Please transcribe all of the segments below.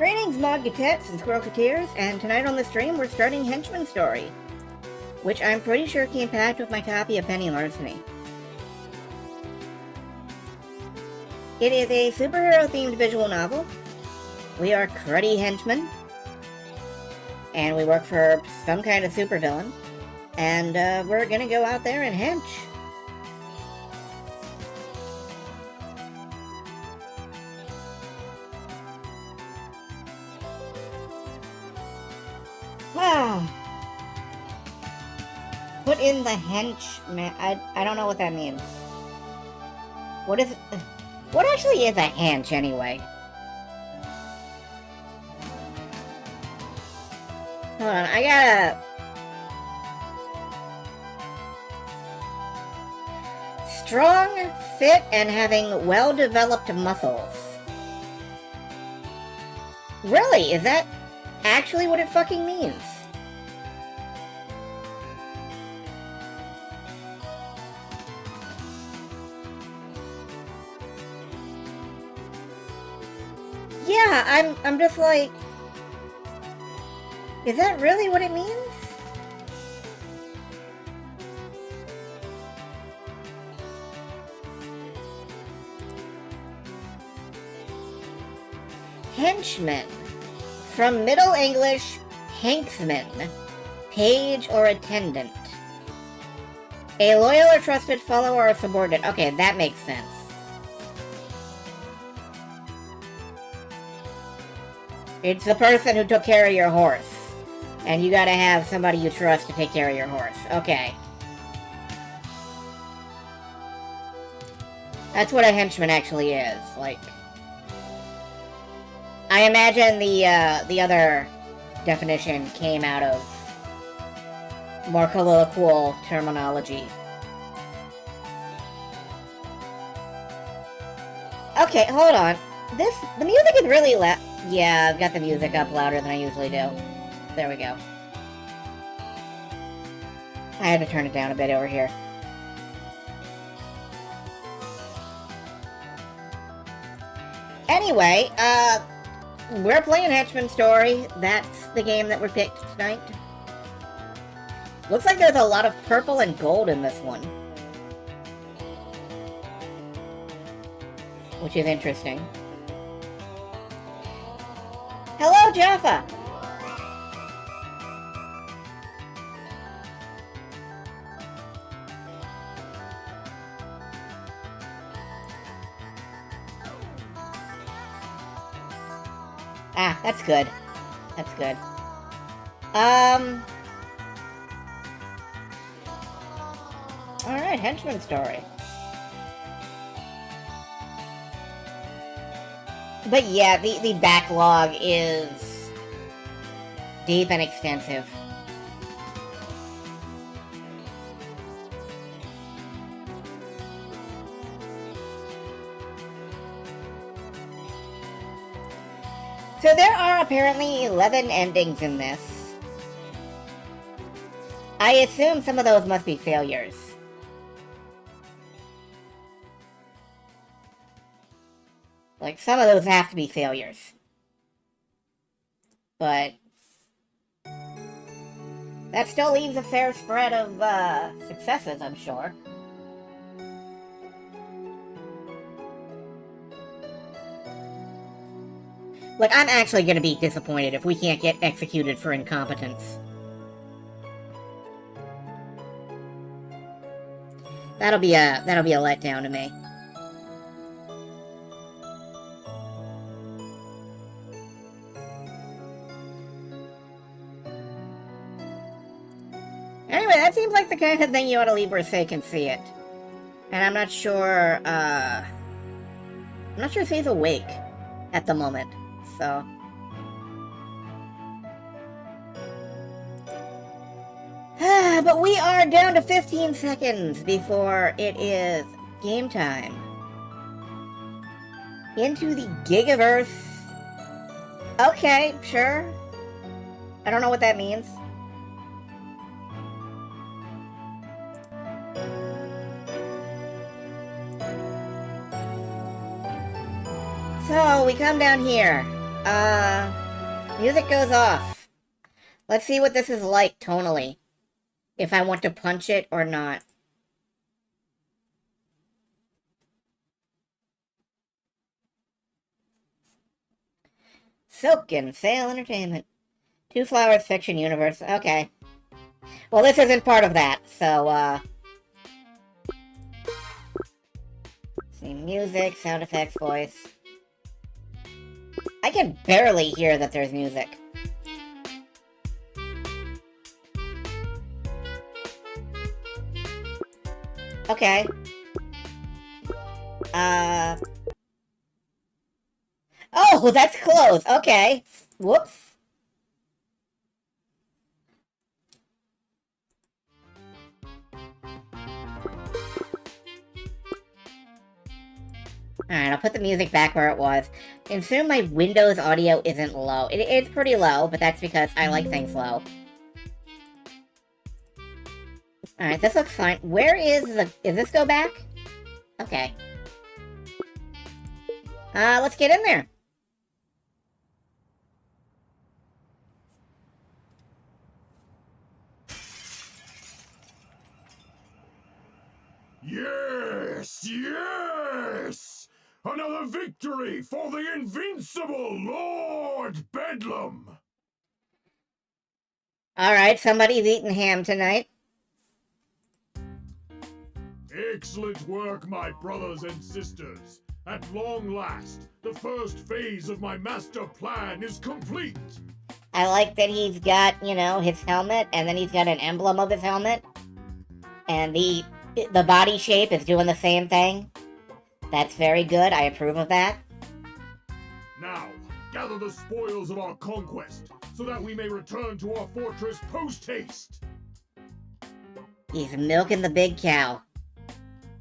Greetings, Mod-Gatettes and Squirrel-Cateers, and tonight on the stream we're starting Henchman Story, which I'm pretty sure came packed with my copy of Penny Larceny. It is a superhero-themed visual novel. We are cruddy henchmen, and we work for some kind of supervillain, and we're gonna go out there and hench. Put in the henchman. I don't know what that means. What is it? What actually is a hench anyway? Hold on, I gotta... Strong, fit, and having well-developed muscles. Really? Is that actually what it fucking means? Yeah, I'm just like... Is that really what it means? Henchman. From Middle English, hanksman, page or attendant. A loyal or trusted follower or subordinate. Okay, that makes sense. It's the person who took care of your horse. And you gotta have somebody you trust to take care of your horse. Okay. That's what a henchman actually is. Like... I imagine the other definition came out of more colloquial terminology. Okay, hold on. The music is really loud. Yeah, I've got the music up louder than I usually do. There we go. I had to turn it down a bit over here. Anyway, we're playing Henchman Story. That's the game that we picked tonight. Looks like there's a lot of purple and gold in this one, which is interesting. Hello, Jaffa! Ah, that's good. That's good. Alright, Henchman Story. But yeah, the backlog is deep and extensive. So there are apparently 11 endings in this. I assume some of those must be failures. Like, some of those have to be failures. But that still leaves a fair spread of successes, I'm sure. Like, I'm actually gonna be disappointed if we can't get executed for incompetence. That'll be a letdown to me. Anyway, that seems like the kind of thing you ought to leave where Say can see it. And I'm not sure, Say's awake at the moment, so... But we are down to 15 seconds before it is game time. Into the Gigaverse. Okay, sure. I don't know what that means. So, we come down here. Music goes off. Let's see what this is like tonally. If I want to punch it or not. Silken Sail Entertainment. Two Flowers Fiction Universe. Okay. Well, this isn't part of that, so, see, music, sound effects, voice. I can barely hear that there's music. Okay. Oh, that's close. Okay. Whoops. Alright, I'll put the music back where it was. Assume my Windows audio isn't low. It's pretty low, but that's because I like things low. Alright, this looks fine. Where is the... Is this go back? Okay. Let's get in there. Yes! Yes! Another victory for the invincible Lord Bedlam! Alright, somebody's eating ham tonight. Excellent work, my brothers and sisters. At long last, the first phase of my master plan is complete. I like that he's got, you know, his helmet, and then he's got an emblem of his helmet. And the body shape is doing the same thing. That's very good. I approve of that. Now, gather the spoils of our conquest, so that we may return to our fortress post-haste. He's milking the big cow.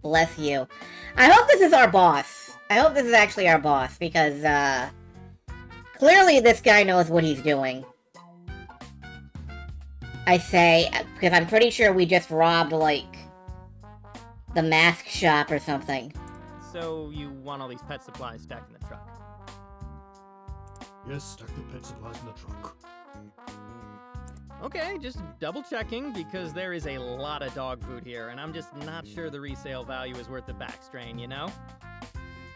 Bless you. I hope this is our boss. I hope this is actually our boss, because, clearly this guy knows what he's doing. I say, because I'm pretty sure we just robbed, like, the mask shop or something. So you want all these pet supplies stacked in the truck? Yes, stack the pet supplies in the trunk. Okay, just double checking, because there is a lot of dog food here, and I'm just not sure the resale value is worth the back strain, you know?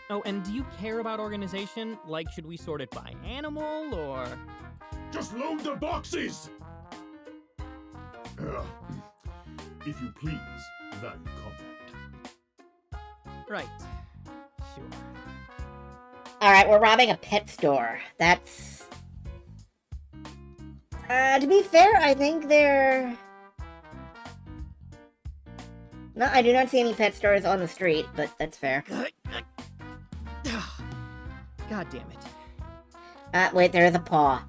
Oh, and do you care about organization? Like, should we sort it by animal, or...? Just load the boxes! If you please, value combat. Right. Sure. Alright, we're robbing a pet store. That's... to be fair, I think they're... No, I do not see any pet stores on the street, but that's fair. God damn it. Wait, there is a paw.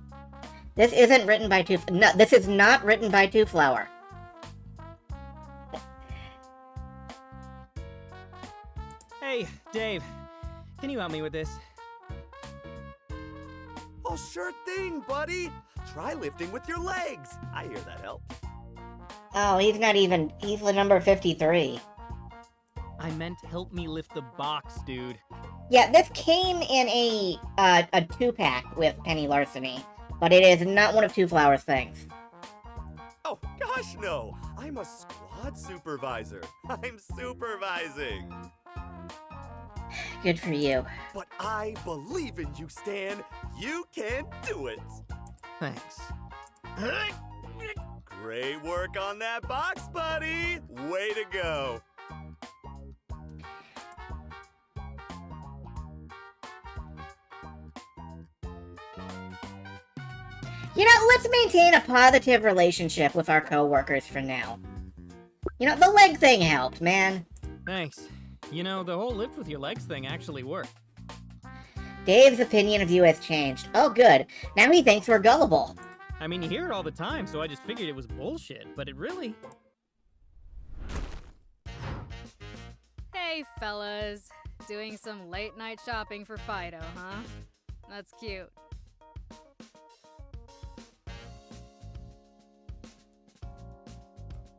This isn't written by No, this is not written by Two Flower. Hey, Dave. Can you help me with this? Oh, sure thing, buddy. Try lifting with your legs. I hear that helps. Oh, he's not even... He's the number 53. I meant help me lift the box, dude. Yeah, this came in a 2-pack with Penny Larceny, but it is not one of Two Flower's things. Oh, gosh, no. I'm a squad supervisor. I'm supervising. Good for you. But I believe in you, Stan. You can do it. Thanks. Great work on that box, buddy. Way to go. You know, let's maintain a positive relationship with our coworkers for now. You know, the leg thing helped, man. Thanks. You know, the whole lift with your legs thing actually worked. Dave's opinion of you has changed. Oh, good. Now he thinks we're gullible. I mean, you hear it all the time, so I just figured it was bullshit, but it really... Hey, fellas. Doing some late-night shopping for Fido, huh? That's cute.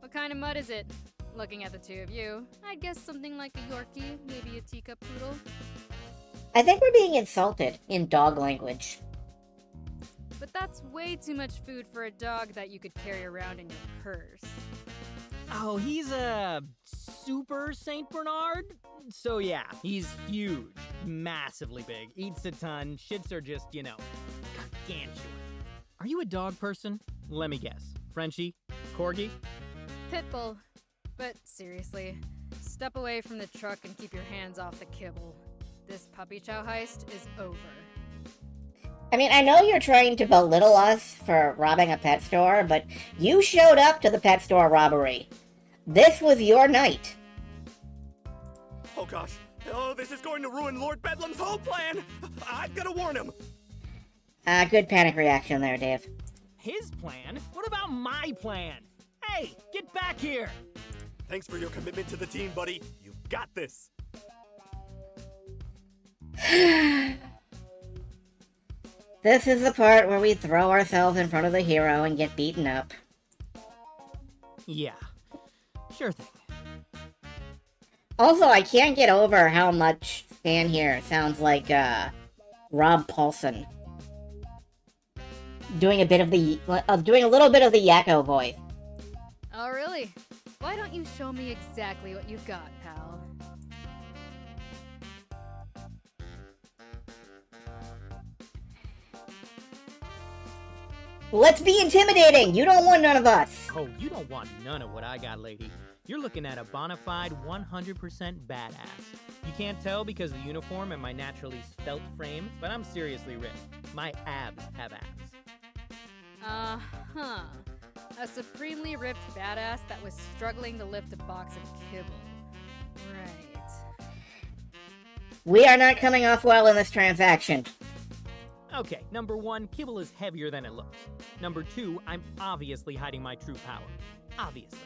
What kind of mud is it? Looking at the two of you, I'd guess something like a Yorkie, maybe a teacup poodle. I think we're being insulted in dog language. but that's way too much food for a dog that you could carry around in your purse. Oh, he's a super Saint Bernard? So yeah, he's huge, massively big, eats a ton, shits are just, gargantuan. Are you a dog person? Let me guess. Frenchie? Corgi? Pitbull. But seriously, step away from the truck and keep your hands off the kibble. This puppy chow heist is over. I mean, I know you're trying to belittle us for robbing a pet store, but you showed up to the pet store robbery. This was your night. Oh gosh. Oh, this is going to ruin Lord Bedlam's whole plan! I've got to warn him! Good panic reaction there, Dave. His plan? What about my plan? Hey, get back here! Thanks for your commitment to the team, buddy. You've got this. This is the part where we throw ourselves in front of the hero and get beaten up. Yeah, sure thing. Also, I can't get over how much Stan here sounds like, Rob Paulson. Doing a little bit of the Yakko voice. Oh, really? Why don't you show me exactly what you've got, pal? Let's be intimidating! You don't want none of us! Oh, you don't want none of what I got, lady. You're looking at a bona fide 100% badass. You can't tell because of the uniform and my naturally svelte frame, but I'm seriously ripped. My abs have abs. Uh-huh. A supremely ripped badass that was struggling to lift a box of kibble. Right. We are not coming off well in this transaction. Okay, number one, kibble is heavier than it looks. Number two, I'm obviously hiding my true power. Obviously.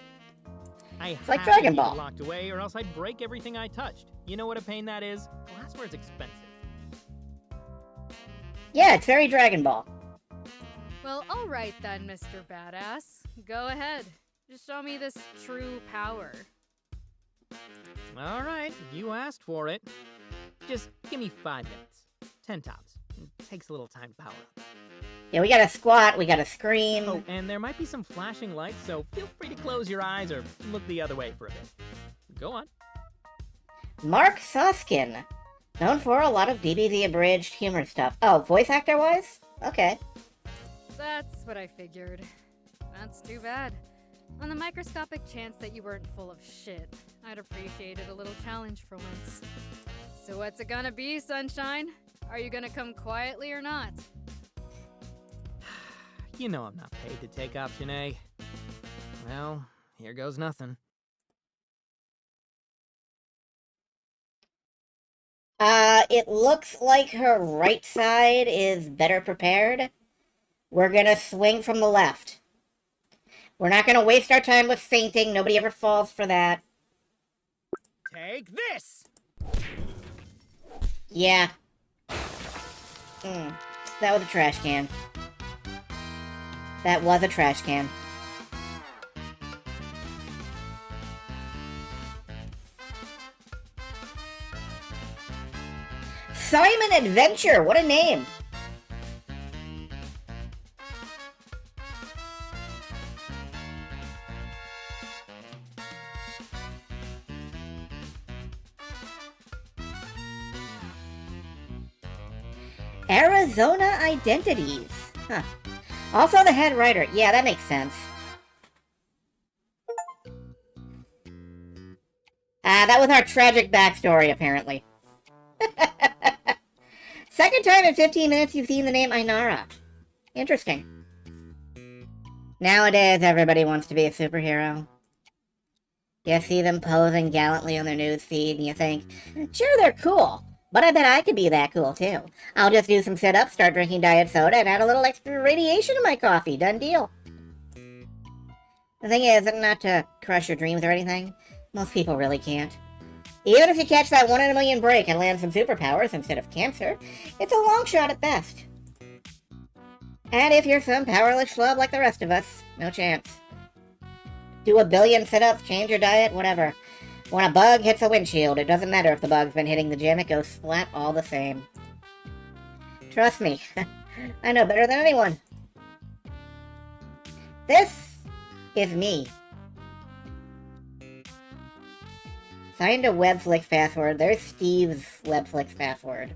It's like have Dragon to keep Ball. it locked away or else I'd break everything I touched. You know what a pain that is? Glassware's expensive. Yeah, it's very Dragon Ball. Well, alright then, Mr. Badass. Go ahead. Just show me this true power. Alright, you asked for it. Just give me 5 minutes. 10 tops. It takes a little time to power up. Yeah, we gotta squat, we gotta scream. Oh, and there might be some flashing lights, so feel free to close your eyes or look the other way for a bit. Go on. Mark Suskin. Known for a lot of DBZ abridged humor stuff. Oh, voice actor-wise? Okay. That's what I figured. That's too bad. On the microscopic chance that you weren't full of shit, I'd appreciated a little challenge for once. So what's it gonna be, Sunshine? Are you gonna come quietly or not? You know I'm not paid to take option A. Well, here goes nothing. It looks like her right side is better prepared. We're gonna swing from the left. We're not gonna waste our time with fainting. Nobody ever falls for that. Take this! Yeah. That was a trash can. That was a trash can. Simon Adventure! What a name! Arizona Identities. Huh. Also the head writer. Yeah, that makes sense. That was our tragic backstory, apparently. Second time in 15 minutes you've seen the name Ainara. Interesting. Nowadays, everybody wants to be a superhero. You see them posing gallantly on their news feed, and you think, sure, they're cool, but I bet I could be that cool, too. I'll just do some sit-ups, start drinking diet soda, and add a little extra radiation to my coffee. Done deal. The thing is, not to crush your dreams or anything, most people really can't. Even if you catch that 1 in a million break and land some superpowers instead of cancer, it's a long shot at best. And if you're some powerless schlub like the rest of us, no chance. Do a billion sit-ups, change your diet, whatever. When a bug hits a windshield, it doesn't matter if the bug's been hitting the gym, it goes splat all the same. Trust me, I know better than anyone. This is me. Find a Webflix password. There's Steve's Webflix password.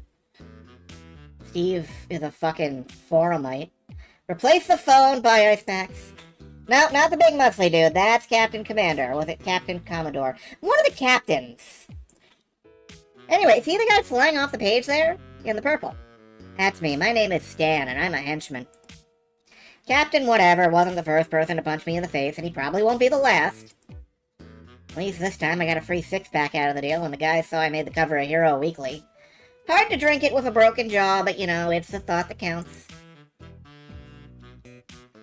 Steve is a fucking forumite. Replace the phone by ice packs. No, not the big muscly dude. That's Captain Commander. Or was it Captain Commodore? One of the captains. Anyway, see the guy flying off the page there? In the purple. That's me. My name is Stan, and I'm a henchman. Captain whatever wasn't the first person to punch me in the face, and he probably won't be the last. At least this time I got a free six-pack out of the deal, and the guys saw I made the cover of Hero Weekly. Hard to drink it with a broken jaw, but you know, it's the thought that counts.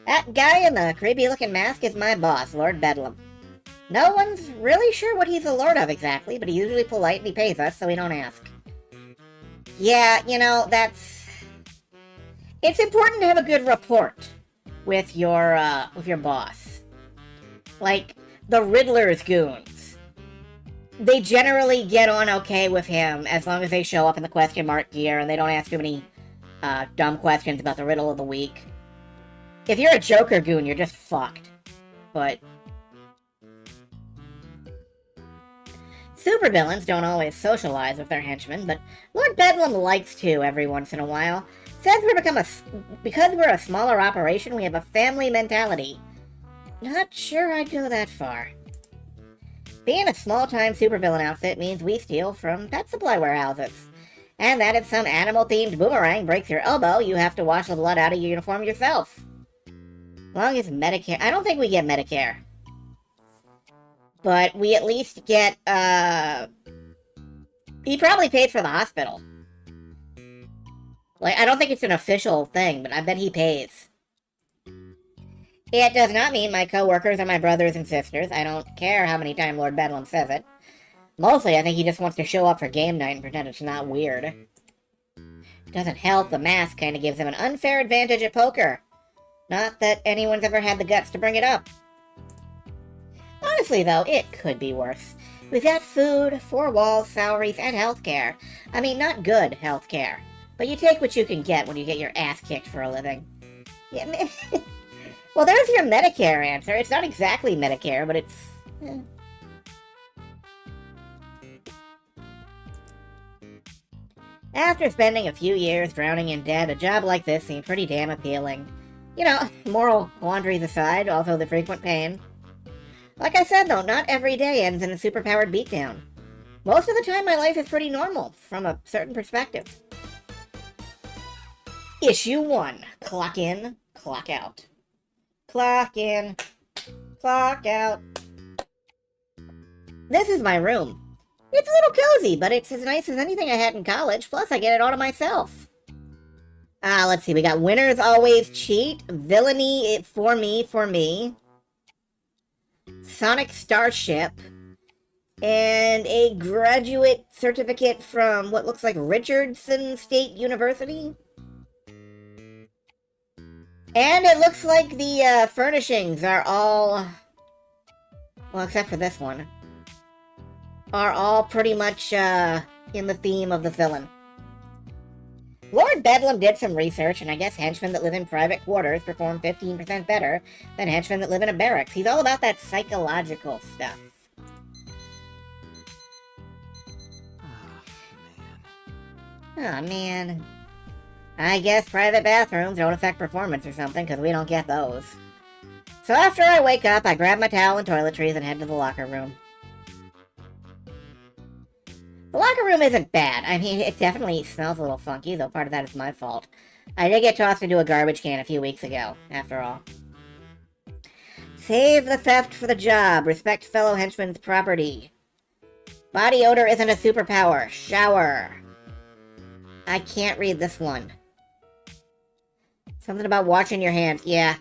That guy in the creepy-looking mask is my boss, Lord Bedlam. No one's really sure what he's the lord of exactly, but he's usually polite and he pays us, so we don't ask. Yeah, you know, that's... It's important to have a good rapport with your boss. Like, the Riddler's goons. They generally get on okay with him as long as they show up in the question mark gear and they don't ask too many dumb questions about the riddle of the week. If you're a Joker goon, you're just fucked. But supervillains don't always socialize with their henchmen, but Lord Bedlam likes to every once in a while. Says because we're a smaller operation, we have a family mentality. Not sure I'd go that far. Being a small-time supervillain outfit means we steal from pet supply warehouses. And that if some animal-themed boomerang breaks your elbow, you have to wash the blood out of your uniform yourself. As long as Medicare... I don't think we get Medicare. But we at least get, he probably paid for the hospital. Like, I don't think it's an official thing, but I bet he pays. It does not mean my coworkers are my brothers and sisters. I don't care how many times Lord Bedlam says it. Mostly, I think he just wants to show up for game night and pretend it's not weird. Doesn't help, the mask kind of gives him an unfair advantage at poker. Not that anyone's ever had the guts to bring it up. Honestly, though, it could be worse. We've got food, 4 walls, salaries, and healthcare. I mean, not good healthcare. But you take what you can get when you get your ass kicked for a living. Yeah, well, there's your Medicare answer. It's not exactly Medicare, but it's... After spending a few years drowning in debt, a job like this seemed pretty damn appealing. You know, moral quandaries aside, also the frequent pain. Like I said, though, not every day ends in a superpowered beatdown. Most of the time, my life is pretty normal, from a certain perspective. Issue 1. Clock in, clock out. Clock in, clock out. This is my room. It's a little cozy, but it's as nice as anything I had in college, plus I get it all to myself. Let's see, we got winners always cheat, villainy for me, Sonic Starship, and a graduate certificate from what looks like Richardson State University. And it looks like the furnishings are all, well, except for this one, are all pretty much in the theme of the villain. Lord Bedlam did some research, and I guess henchmen that live in private quarters perform 15% better than henchmen that live in a barracks. He's all about that psychological stuff. Oh, man. I guess private bathrooms don't affect performance or something, because we don't get those. So after I wake up, I grab my towel and toiletries and head to the locker room. The locker room isn't bad. I mean, it definitely smells a little funky, though part of that is my fault. I did get tossed into a garbage can a few weeks ago, after all. Save the theft for the job. Respect fellow henchmen's property. Body odor isn't a superpower. Shower. I can't read this one. Something about washing your hands. Yeah.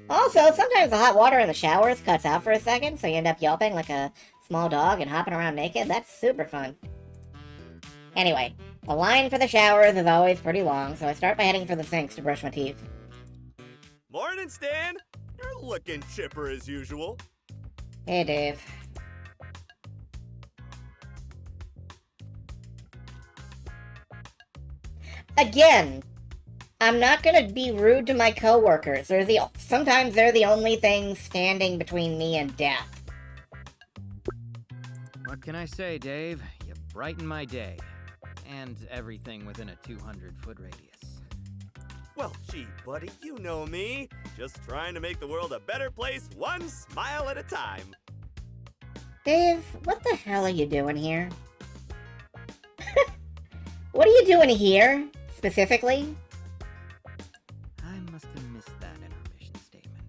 Also, sometimes the hot water in the showers cuts out for a second, so you end up yelping like a small dog and hopping around naked. That's super fun. Anyway, the line for the showers is always pretty long, so I start by heading for the sinks to brush my teeth. Morning, Stan! You're looking chipper as usual. Hey, Dave. Again, I'm not gonna be rude to my coworkers. Sometimes they're the only thing standing between me and death. What can I say, Dave? You brighten my day. And everything within a 200-foot radius. Well, gee, buddy, you know me. Just trying to make the world a better place, one smile at a time. Dave, what the hell are you doing here? What are you doing here, specifically? I must have missed that in our mission statement.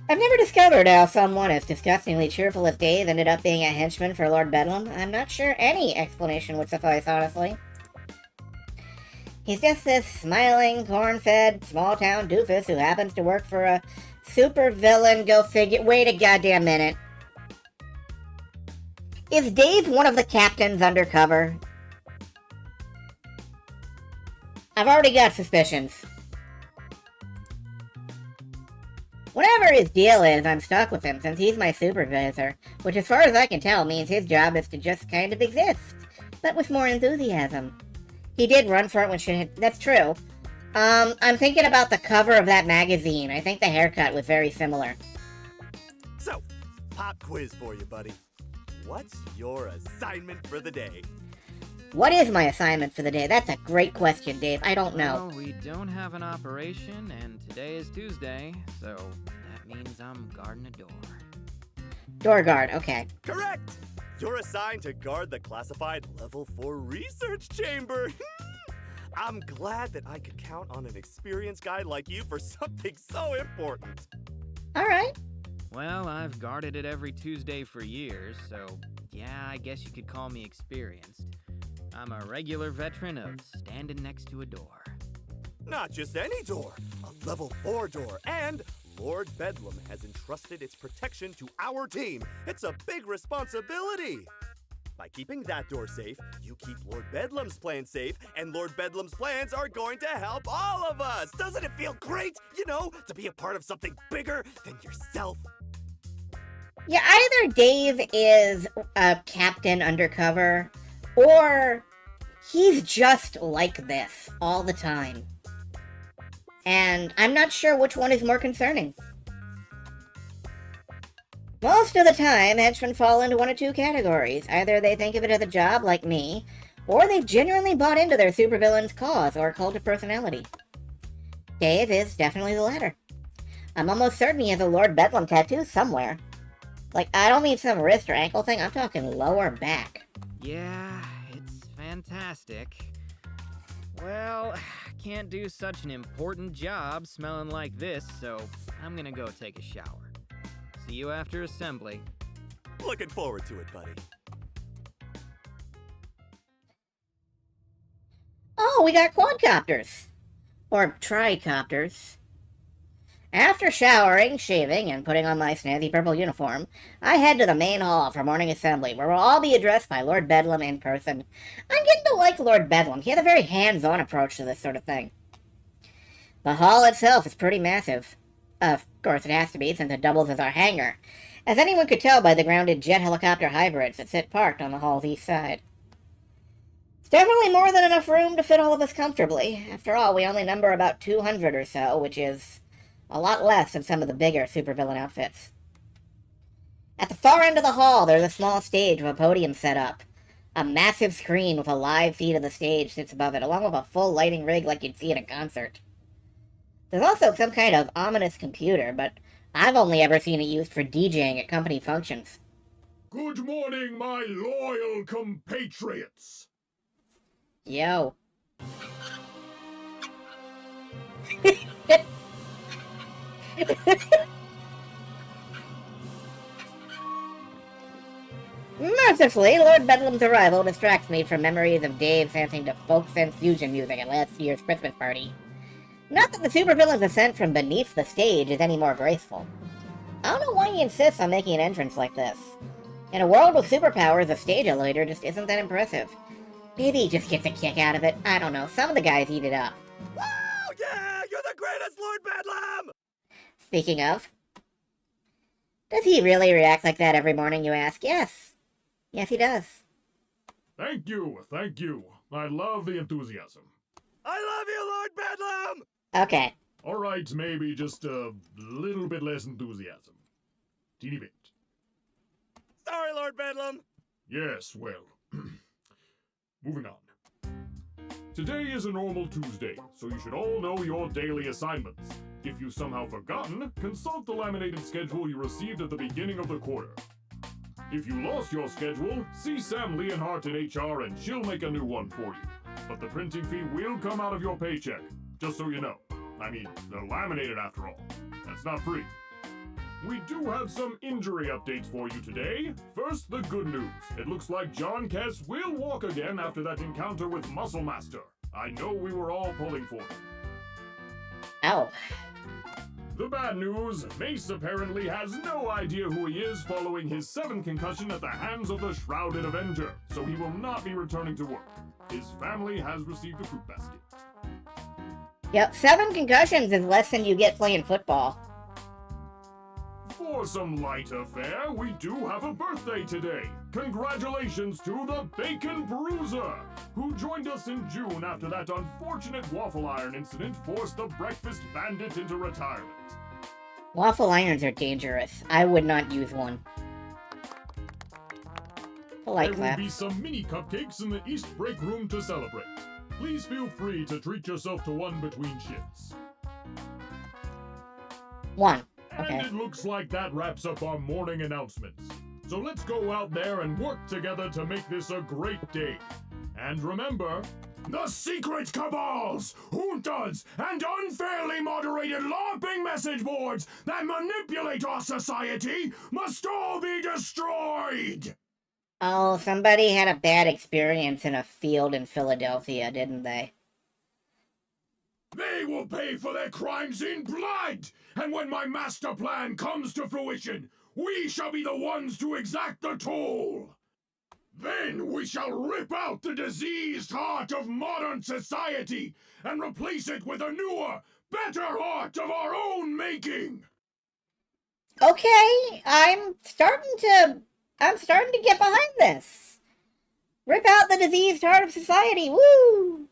I've never discovered how someone as disgustingly cheerful as Dave ended up being a henchman for Lord Bedlam. I'm not sure any explanation would suffice, honestly. He's just this smiling, corn-fed, small-town doofus who happens to work for a supervillain, go figure. Wait a goddamn minute. Is Dave one of the captains undercover? I've already got suspicions. Whatever his deal is, I'm stuck with him since he's my supervisor, which as far as I can tell means his job is to just kind of exist, but with more enthusiasm. He did run for it when shit hit. That's true. I'm thinking about the cover of that magazine. I think the haircut was very similar. So, pop quiz for you, buddy. What's your assignment for the day? What is my assignment for the day? That's a great question, Dave. I don't know. Well, we don't have an operation, and today is Tuesday, so that means I'm guarding a door. Door guard, okay. Correct! You're assigned to guard the classified Level 4 research chamber. I'm glad that I could count on an experienced guy like you for something so important. Alright. Well, I've guarded it every Tuesday for years, so yeah, I guess you could call me experienced. I'm a regular veteran of standing next to a door. Not just any door, a Level 4 door, and Lord Bedlam has entrusted its protection to our team. It's a big responsibility. By keeping that door safe, you keep Lord Bedlam's plan safe, and Lord Bedlam's plans are going to help all of us. Doesn't it feel great, to be a part of something bigger than yourself? Yeah, either Dave is a captain undercover, or he's just like this all the time. And I'm not sure which one is more concerning. Most of the time, henchmen fall into one of two categories. Either they think of it as a job, like me, or they've genuinely bought into their supervillain's cause or cult of personality. Dave is definitely the latter. I'm almost certain he has a Lord Bedlam tattoo somewhere. Like, I don't mean some wrist or ankle thing, I'm talking lower back. Yeah, it's fantastic. Well, can't do such an important job smelling like this, so I'm gonna go take a shower. See you after assembly. Looking forward to it, buddy. Oh, we got quadcopters. Or tricopters. After showering, shaving, and putting on my snazzy purple uniform, I head to the main hall for morning assembly, where we'll all be addressed by Lord Bedlam in person. I'm getting to like Lord Bedlam. He has a very hands-on approach to this sort of thing. The hall itself is pretty massive. Of course, it has to be, since it doubles as our hangar, as anyone could tell by the grounded jet helicopter hybrids that sit parked on the hall's east side. It's definitely more than enough room to fit all of us comfortably. After all, we only number about 200 or so, which is a lot less than some of the bigger supervillain outfits. At the far end of the hall, there's a small stage with a podium set up. A massive screen with a live feed of the stage sits above it, along with a full lighting rig like you'd see at a concert. There's also some kind of ominous computer, but I've only ever seen it used for DJing at company functions. Good morning, my loyal compatriots. Yo. Mercifully, Lord Bedlam's arrival distracts me from memories of Dave dancing to folk synth fusion music at last year's Christmas party. Not that the supervillain's ascent from beneath the stage is any more graceful. I don't know why he insists on making an entrance like this. In a world with superpowers, a stage elevator just isn't that impressive. Maybe he just gets a kick out of it. I don't know. Some of the guys eat it up. Woo! Yeah! You're the greatest, Lord Bedlam! Speaking of, does he really react like that every morning, you ask? Yes. Yes, he does. Thank you, thank you. I love the enthusiasm. I love you, Lord Bedlam! Okay. All right, maybe just a little bit less enthusiasm. Teeny bit. Sorry, Lord Bedlam. Yes, well. Moving on. Today is a normal Tuesday, so you should all know your daily assignments. If you've somehow forgotten, consult the laminated schedule you received at the beginning of the quarter. If you lost your schedule, see Sam Leonhardt in HR and she'll make a new one for you. But the printing fee will come out of your paycheck, just so you know. I mean, they're laminated after all. That's not free. We do have some injury updates for you today. First, the good news. It looks like John Kess will walk again after that encounter with Muscle Master. I know we were all pulling for him. Oh. The bad news, Mace apparently has no idea who he is following his 7th concussion at the hands of the Shrouded Avenger, so he will not be returning to work. His family has received a fruit basket. Yep, 7 concussions is less than you get playing football. For some light affair, we do have a birthday today. Congratulations to the Bacon Bruiser, who joined us in June after that unfortunate waffle iron incident forced the Breakfast Bandit into retirement. Waffle irons are dangerous. I would not use one. Polite There will be claps. some mini cupcakes in the East Break Room to celebrate. Please feel free to treat yourself to one between shifts. 1. And Okay. it looks like that wraps up our morning announcements. So let's go out there and work together to make this a great day. And remember, the secret cabals, juntas, and unfairly moderated LARPing message boards that manipulate our society must all be destroyed! Oh, somebody had a bad experience in a field in Philadelphia, didn't they? They will pay for their crimes in blood! And when my master plan comes to fruition, we shall be the ones to exact the toll! Then we shall rip out the diseased heart of modern society and replace it with a newer, better heart of our own making! Okay, I'm starting to get behind this. Rip out the diseased heart of society, woo!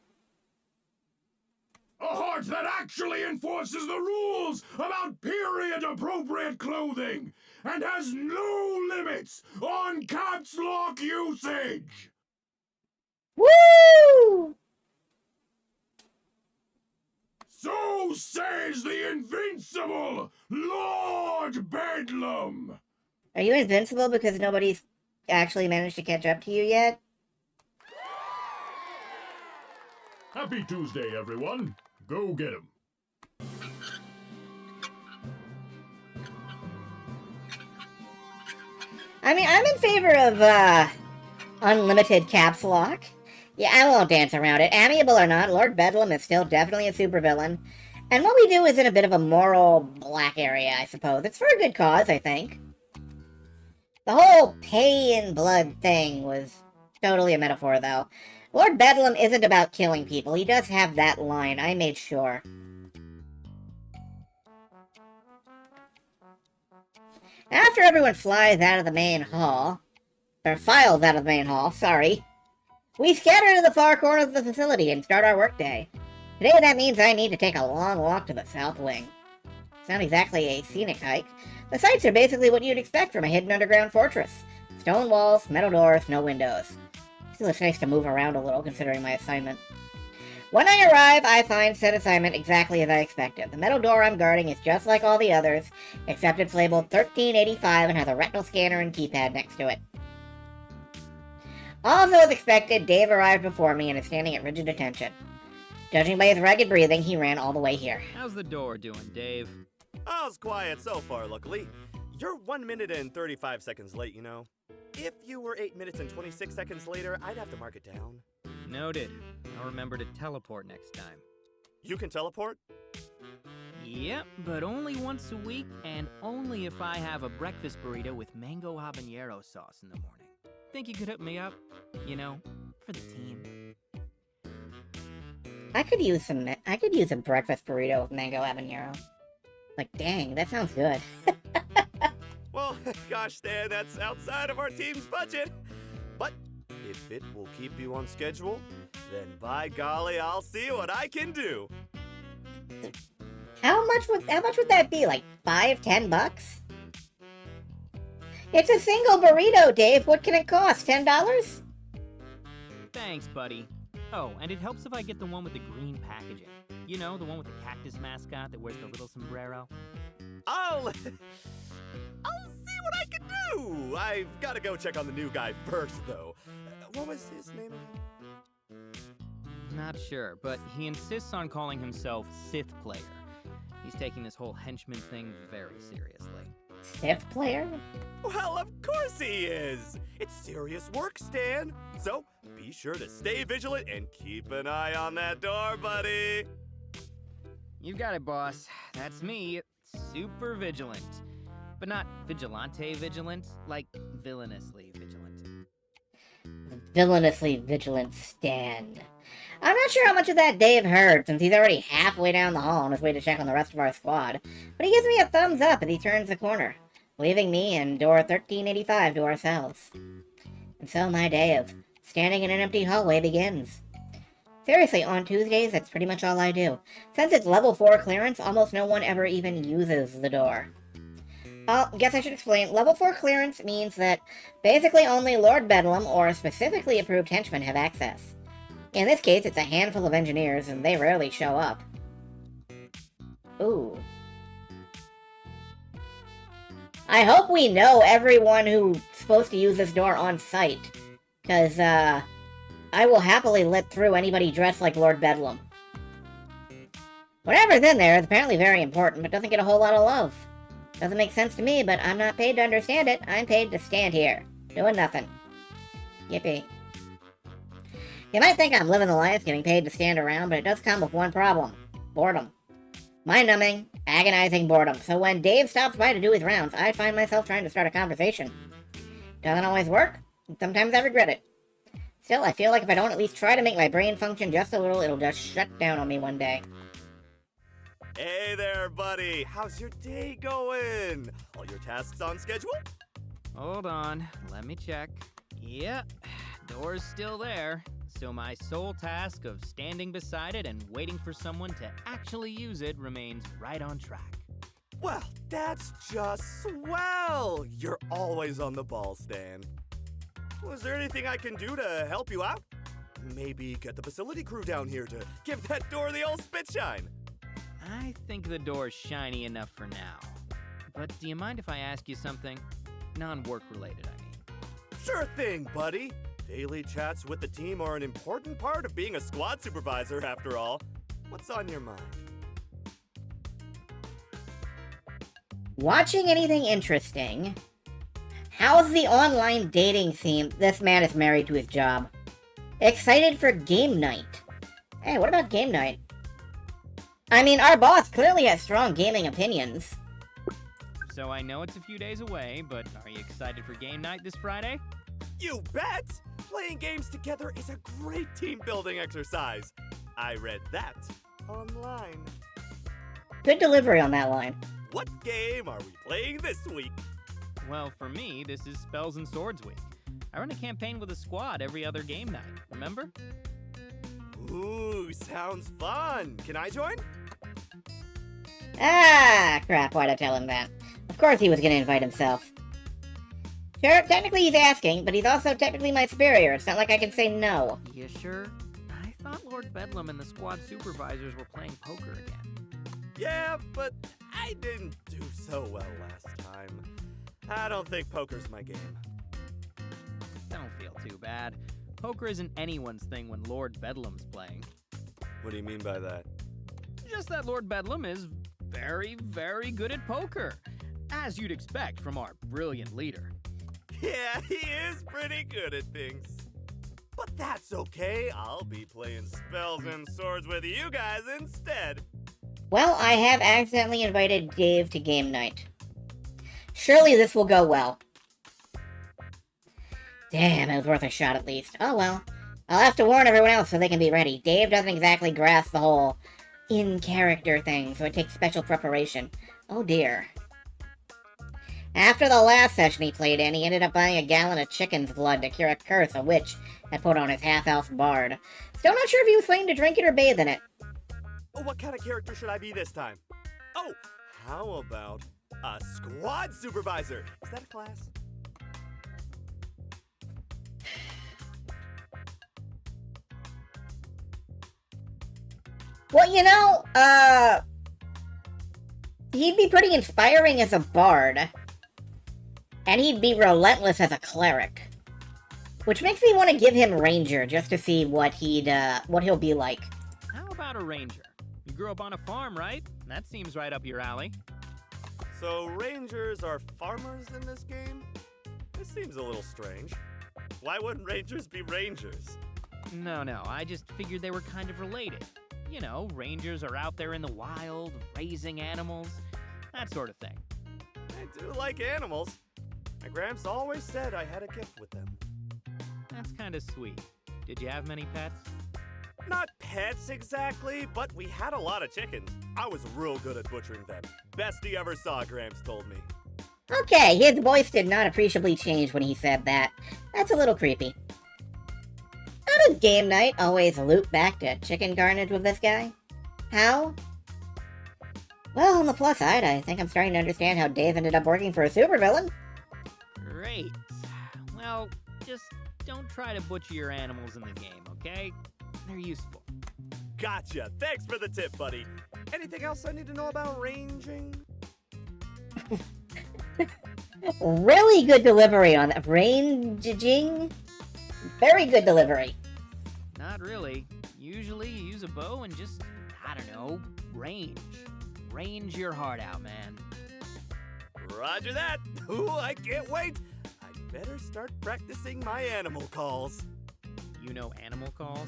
A heart that actually enforces the rules about period-appropriate clothing and has no limits on caps lock usage! Woo! So says the invincible Lord Bedlam! Are you invincible because nobody's actually managed to catch up to you yet? Happy Tuesday, everyone. Go get 'em. I mean, I'm in favor of, unlimited caps lock. Yeah, I won't dance around it. Amiable or not, Lord Bedlam is still definitely a supervillain. And what we do is in a bit of a moral black area, I suppose. It's for a good cause, I think. The whole pay in blood thing was totally a metaphor, though. Lord Bedlam isn't about killing people. He does have that line, I made sure. After everyone flies out of the main hall, or files out of the main hall, sorry, we scatter to the far corners of the facility and start our workday. Today that means I need to take a long walk to the south wing. It's not exactly a scenic hike. The sights are basically what you'd expect from a hidden underground fortress. Stone walls, metal doors, no windows. Still, it's nice to move around a little considering my assignment. When I arrive, I find said assignment exactly as I expected. The metal door I'm guarding is just like all the others, except it's labeled 1385 and has a retinal scanner and keypad next to it. Also as expected, Dave arrived before me and is standing at rigid attention. Judging by his ragged breathing, he ran all the way here. How's the door doing, Dave? All's quiet so far, luckily. You're 1 minute and 35 seconds late, you know. If you were 8 minutes and 26 seconds later, I'd have to mark it down. Noted. I'll remember to teleport next time. You can teleport? Yep, but only once a week, and only if I have a breakfast burrito with mango habanero sauce in the morning. Think you could hook me up? You know, for the team. I could use a breakfast burrito with mango habanero. Like, dang, that sounds good. Well, gosh, Stan, that's outside of our team's budget. But If it will keep you on schedule, then by golly, I'll see what I can do. How much would that be? Like $5-10? It's a single burrito, Dave. What can it cost? $10? Thanks, buddy. Oh, and it helps if I get the one with the green packaging. You know, the one with the cactus mascot that wears the little sombrero. I'll see what I can do. I've got to go check on the new guy first, though. What was his name again? Not sure, but he insists on calling himself Sith Player. He's taking this whole henchman thing very seriously. Sith player? Well, of course he is. It's serious work, Stan. So be sure to stay vigilant and keep an eye on that door, buddy. You got it, boss. That's me. Super vigilant. But not vigilante vigilant, like villainously vigilant. Villainously vigilant Stan. I'm not sure how much of that Dave heard, since he's already halfway down the hall on his way to check on the rest of our squad, but he gives me a thumbs up as he turns the corner, leaving me and door 1385 to ourselves. And so my day of standing in an empty hallway begins. Seriously, on Tuesdays, that's pretty much all I do. Since it's level 4 clearance, almost no one ever even uses the door. Guess I should explain. Level 4 clearance means that basically only Lord Bedlam or specifically approved henchmen have access. In this case, it's a handful of engineers, and they rarely show up. Ooh. I hope we know everyone who's supposed to use this door on site, because, I will happily let through anybody dressed like Lord Bedlam. Whatever's in there is apparently very important, but doesn't get a whole lot of love. Doesn't make sense to me, but I'm not paid to understand it. I'm paid to stand here, doing nothing. Yippee. You might think I'm living the life, getting paid to stand around, but it does come with one problem. Boredom. Mind-numbing, agonizing boredom. So when Dave stops by to do his rounds, I find myself trying to start a conversation. Doesn't always work, and sometimes I regret it. Still, I feel like if I don't at least try to make my brain function just a little, it'll just shut down on me one day. Hey there, buddy. How's your day going? All your tasks on schedule? Hold on, let me check. Yep, door's still there. So my sole task of standing beside it and waiting for someone to actually use it remains right on track. Well, that's just swell. You're always on the ball, Stan. Was there anything I can do to help you out? Maybe get the facility crew down here to give that door the old spit shine. I think the door's shiny enough for now. But do you mind if I ask you something? Non-work related, I mean. Sure thing, buddy. Daily chats with the team are an important part of being a squad supervisor, after all. What's on your mind? Watching anything interesting? How's the online dating scene? This man is married to his job. Excited for game night. Hey, what about game night? I mean, our boss clearly has strong gaming opinions. So I know it's a few days away, but are you excited for game night this Friday? You bet! Playing games together is a great team-building exercise. I read that online. Good delivery on that line. What game are we playing this week? Well, for me, this is Spells and Swords Week. I run a campaign with a squad every other game night, remember? Ooh, sounds fun. Can I join? Ah, crap, why'd I tell him that? Of course he was gonna invite himself. Sure, technically he's asking, but he's also technically my superior. It's not like I can say no. You sure? I thought Lord Bedlam and the squad supervisors were playing poker again. Yeah, but I didn't do so well last time. I don't think poker's my game. Don't feel too bad. Poker isn't anyone's thing when Lord Bedlam's playing. What do you mean by that? Just that Lord Bedlam is very, very good at poker. As you'd expect from our brilliant leader. Yeah, he is pretty good at things. But that's okay. I'll be playing Spells and Swords with you guys instead. Well, I have accidentally invited Dave to game night. Surely this will go well. Damn, it was worth a shot at least. Oh well. I'll have to warn everyone else so they can be ready. Dave doesn't exactly grasp the whole in-character thing, so it takes special preparation. Oh dear. After the last session he played in, he ended up buying a gallon of chicken's blood to cure a curse a witch had put on his half-elf bard. Still not sure if he was planning to drink it or bathe in it. Oh, what kind of character should I be this time? Oh, how about a squad supervisor? Is that a class? Well, you know, he'd be pretty inspiring as a bard. And he'd be relentless as a cleric. Which makes me want to give him Ranger, just to see what he'll be like. How about a ranger? You grew up on a farm, right? That seems right up your alley. So rangers are farmers in this game? This seems a little strange. Why wouldn't rangers be rangers? No, I just figured they were kind of related. You know, rangers are out there in the wild, raising animals, that sort of thing. I do like animals. My gramps always said I had a gift with them. That's kind of sweet. Did you have many pets? Not pets exactly, but we had a lot of chickens. I was real good at butchering them. Best he ever saw, Gramps told me. Okay, his voice did not appreciably change when he said that. That's a little creepy. How does game night always loop back to chicken carnage with this guy? How? Well, on the plus side, I think I'm starting to understand how Dave ended up working for a supervillain. Great. Well, just don't try to butcher your animals in the game, okay? They're useful. Gotcha. Thanks for the tip, buddy. Anything else I need to know about ranging? Really good delivery on that. Ranging? Very good delivery. Not really. Usually you use a bow and just, I don't know, range. Range your heart out, man. Roger that. Ooh, I can't wait. I'd better start practicing my animal calls. You know animal calls?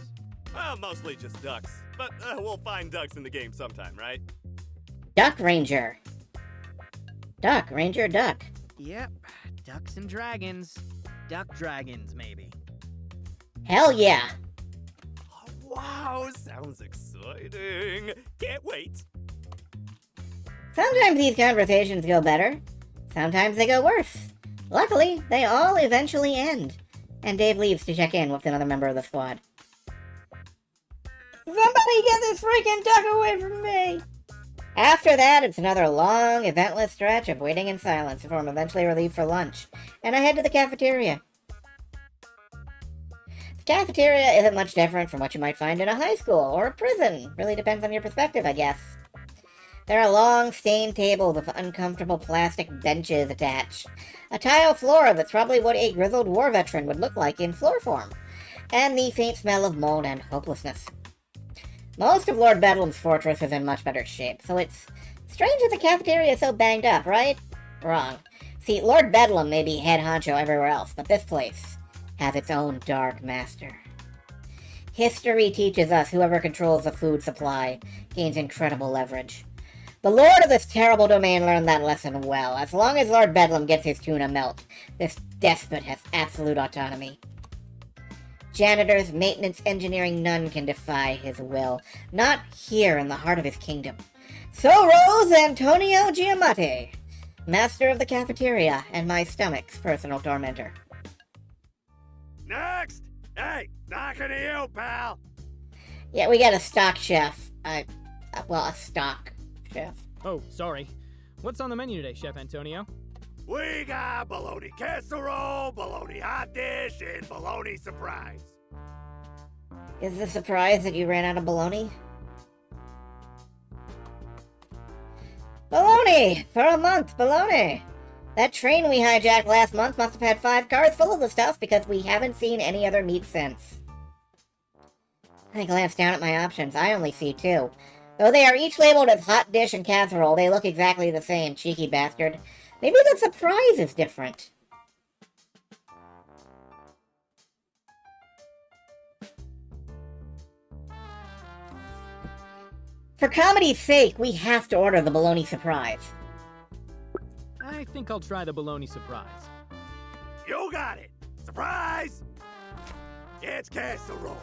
Well, mostly just ducks. But we'll find ducks in the game sometime, right? Duck Ranger. Duck, Ranger, duck. Yep. Ducks and dragons. Duck dragons, maybe. Hell yeah. Oh, wow, sounds exciting. Can't wait. Sometimes these conversations go better. Sometimes they go worse. Luckily, they all eventually end. And Dave leaves to check in with another member of the squad. Somebody get this freaking duck away from me! After that, it's another long, eventless stretch of waiting in silence before I'm eventually relieved for lunch, and I head to the cafeteria. The cafeteria isn't much different from what you might find in a high school or a prison. Really depends on your perspective, I guess. There are long, stained tables with uncomfortable plastic benches attached. A tile floor that's probably what a grizzled war veteran would look like in floor form. And the faint smell of mold and hopelessness. Most of Lord Bedlam's fortress is in much better shape, so it's strange that the cafeteria is so banged up, right? Wrong. See, Lord Bedlam may be head honcho everywhere else, but this place has its own dark master. History teaches us whoever controls the food supply gains incredible leverage. The lord of this terrible domain learned that lesson well. As long as Lord Bedlam gets his tuna melt, this despot has absolute autonomy. Janitors, maintenance, engineering, none can defy his will. Not here in the heart of his kingdom. So rose Antonio Giamatti, master of the cafeteria and my stomach's personal tormentor. Next! Hey, talking to you, pal! Yeah, we got a stock chef. A stock chef. Oh, sorry. What's on the menu today, Chef Antonio? We got bologna casserole, bologna hot dish, and bologna surprise. Is the surprise that you ran out of bologna? Bologna! For a month, bologna! That train we hijacked last month must have had 5 cars full of the stuff because we haven't seen any other meat since. I glanced down at my options. I only see 2. Though they are each labeled as hot dish and casserole, they look exactly the same, cheeky bastard. Maybe the surprise is different. For comedy's sake, we have to order the bologna surprise. I think I'll try the bologna surprise. You got it! Surprise! It's casserole.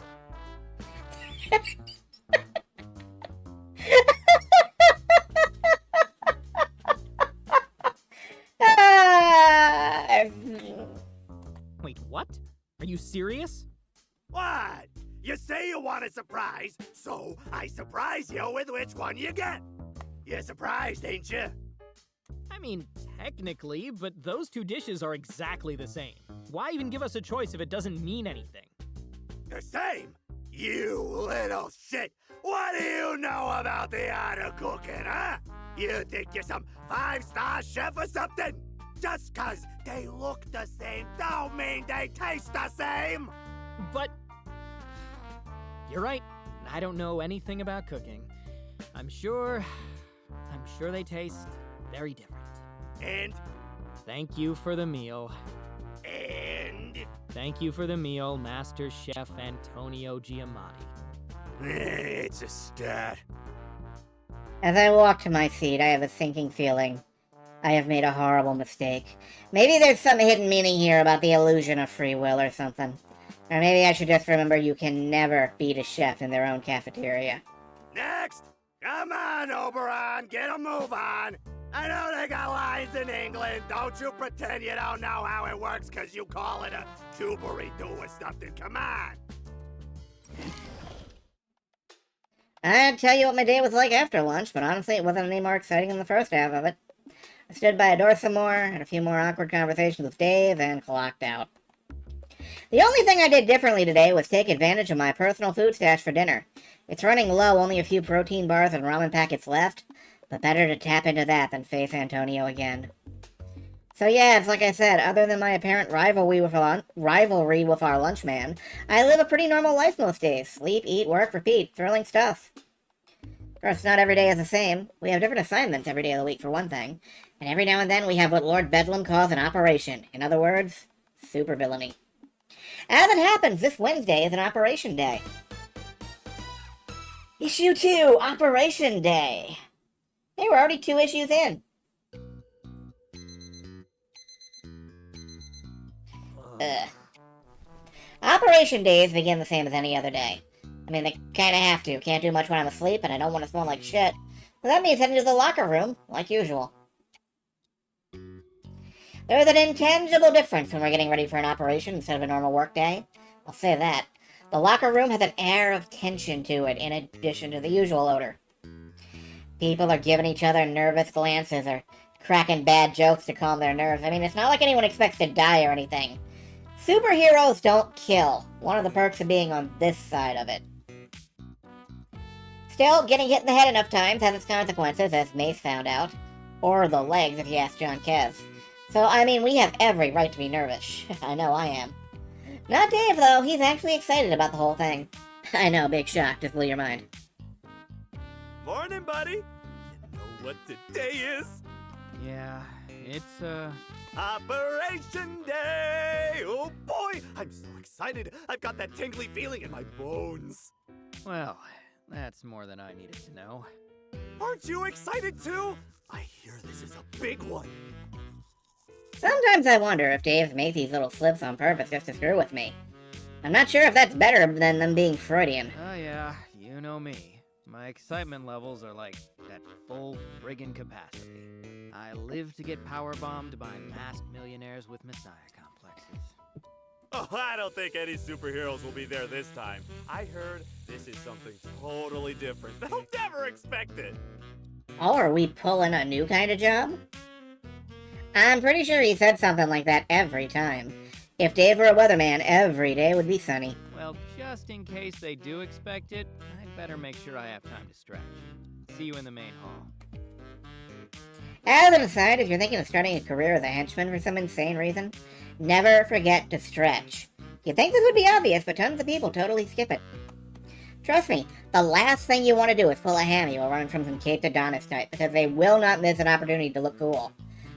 Wait, what? Are you serious? What? You say you want a surprise, so I surprise you with which one you get. You're surprised, ain't you? I mean, technically, but those two dishes are exactly the same. Why even give us a choice if it doesn't mean anything? The same? You little shit! What do you know about the art of cooking, huh? You think you're some five-star chef or something? Just 'cause they look the same don't mean they taste the same! But... You're right. I don't know anything about cooking. I'm sure they taste very different. And? Thank you for the meal. And? Thank you for the meal, Master Chef Antonio Giamatti. It's a stat. As I walk to my seat, I have a sinking feeling. I have made a horrible mistake. Maybe there's some hidden meaning here about the illusion of free will or something. Or maybe I should just remember you can never beat a chef in their own cafeteria. Next! Come on, Oberon, get a move on! I know they got lines in England. Don't you pretend you don't know how it works because you call it a tubery-doo or something. Come on! I'd tell you what my day was like after lunch, but honestly it wasn't any more exciting than the first half of it. I stood by a door some more, had a few more awkward conversations with Dave, and clocked out. The only thing I did differently today was take advantage of my personal food stash for dinner. It's running low, only a few protein bars and ramen packets left, but better to tap into that than face Antonio again. So yeah, it's like I said, other than my apparent rivalry with our lunchman, I live a pretty normal life most days. Sleep, eat, work, repeat. Thrilling stuff. Of course, not every day is the same. We have different assignments every day of the week, for one thing. And every now and then we have what Lord Bedlam calls an operation. In other words, supervillainy. As it happens, this Wednesday is an operation day. Issue 2, Operation Day. Hey, we're already 2 issues in. Operation days begin the same as any other day. I mean, they kinda have to. Can't do much when I'm asleep, and I don't want to smell like shit. But that means heading to the locker room, like usual. There's an intangible difference when we're getting ready for an operation instead of a normal work day. I'll say that. The locker room has an air of tension to it, in addition to the usual odor. People are giving each other nervous glances or cracking bad jokes to calm their nerves. I mean, it's not like anyone expects to die or anything. Superheroes don't kill. One of the perks of being on this side of it. Still, getting hit in the head enough times has its consequences, as Mace found out. Or the legs, if you ask John Kez. So, I mean, we have every right to be nervous. I know I am. Not Dave, though. He's actually excited about the whole thing. I know, big shock. Just blew your mind. Morning, buddy. You know what today is? Yeah, it's, Operation Day! Oh boy, I'm so excited. I've got that tingly feeling in my bones. well, that's more than I needed to know. Aren't you excited too? I hear this is a big one. Sometimes I wonder if Dave made these little slips on purpose just to screw with me. I'm not sure if that's better than them being Freudian. Oh yeah, you know me. My excitement levels are like at full friggin' capacity. I live to get powerbombed by masked millionaires with messiah complexes. Oh, I don't think any superheroes will be there this time. I heard this is something totally different. They'll never expect it. Oh, are we pulling a new kind of job? I'm pretty sure he said something like that every time. If Dave were a weatherman, every day would be sunny. Well, just in case they do expect it, I'd better make sure I have time to stretch. See you in the main hall. As an aside, if you're thinking of starting a career as a henchman for some insane reason, never forget to stretch. You'd think this would be obvious, but tons of people totally skip it. Trust me, the last thing you want to do is pull a hammy while running from some Cape Adonis type, because they will not miss an opportunity to look cool.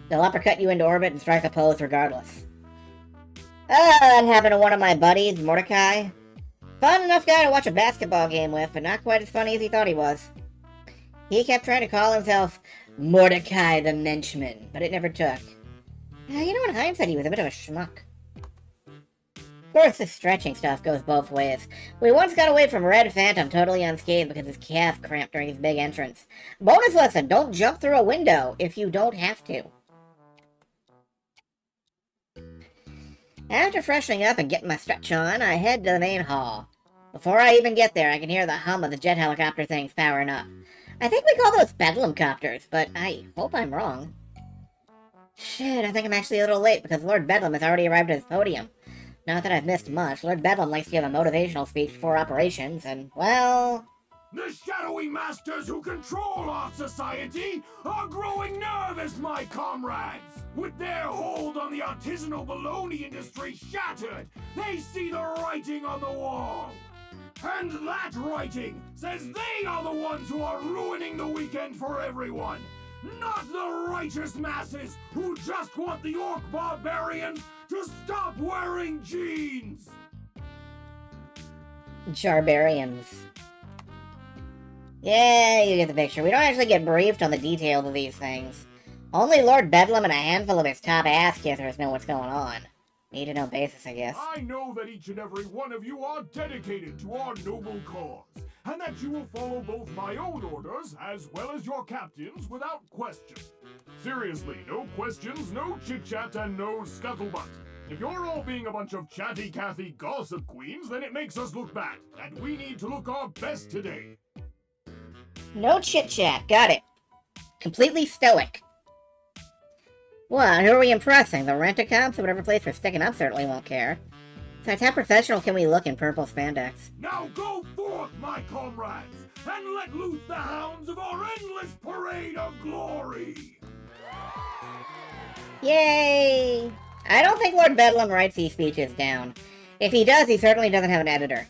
They'll uppercut you into orbit and strike a pose regardless. That happened to one of my buddies, Mordecai. Fun enough guy to watch a basketball game with, but not quite as funny as he thought he was. He kept trying to call himself Mordecai the Menschman, but it never took. You know, in hindsight, he was a bit of a schmuck. Of course, this stretching stuff goes both ways. We once got away from Red Phantom totally unscathed because his calf cramped during his big entrance. Bonus lesson, don't jump through a window if you don't have to. After freshening up and getting my stretch on, I head to the main hall. Before I even get there, I can hear the hum of the jet helicopter things powering up. I think we call those bedlam copters, but I hope I'm wrong. Shit, I think I'm actually a little late because Lord Bedlam has already arrived at his podium. Not that I've missed much. Lord Bedlam likes to give a motivational speech before operations, and, well... The shadowy masters who control our society are growing nervous, my comrades! With their hold on the artisanal baloney industry shattered, they see the writing on the wall! And that writing says they are the ones who are ruining the weekend for everyone! Not the righteous masses who just want the orc barbarians to stop wearing jeans! Jarbarians. Yeah, you get the picture. We don't actually get briefed on the details of these things. Only Lord Bedlam and a handful of his top ass kissers know what's going on. Need to know basis, I guess. I know that each and every one of you are dedicated to our noble cause, and that you will follow both my own orders as well as your captain's without question. Seriously, no questions, no chit-chat, and no scuttlebutt. If you're all being a bunch of chatty-Cathy gossip queens, then it makes us look bad, and we need to look our best today. No chit-chat, got it. Completely stoic. What, who are we impressing? The rent-a-cops or whatever place we're sticking up certainly won't care. Besides, how professional can we look in purple spandex? Now go forth, my comrades, and let loose the hounds of our endless parade of glory! Yay! I don't think Lord Bedlam writes these speeches down. If he does, he certainly doesn't have an editor.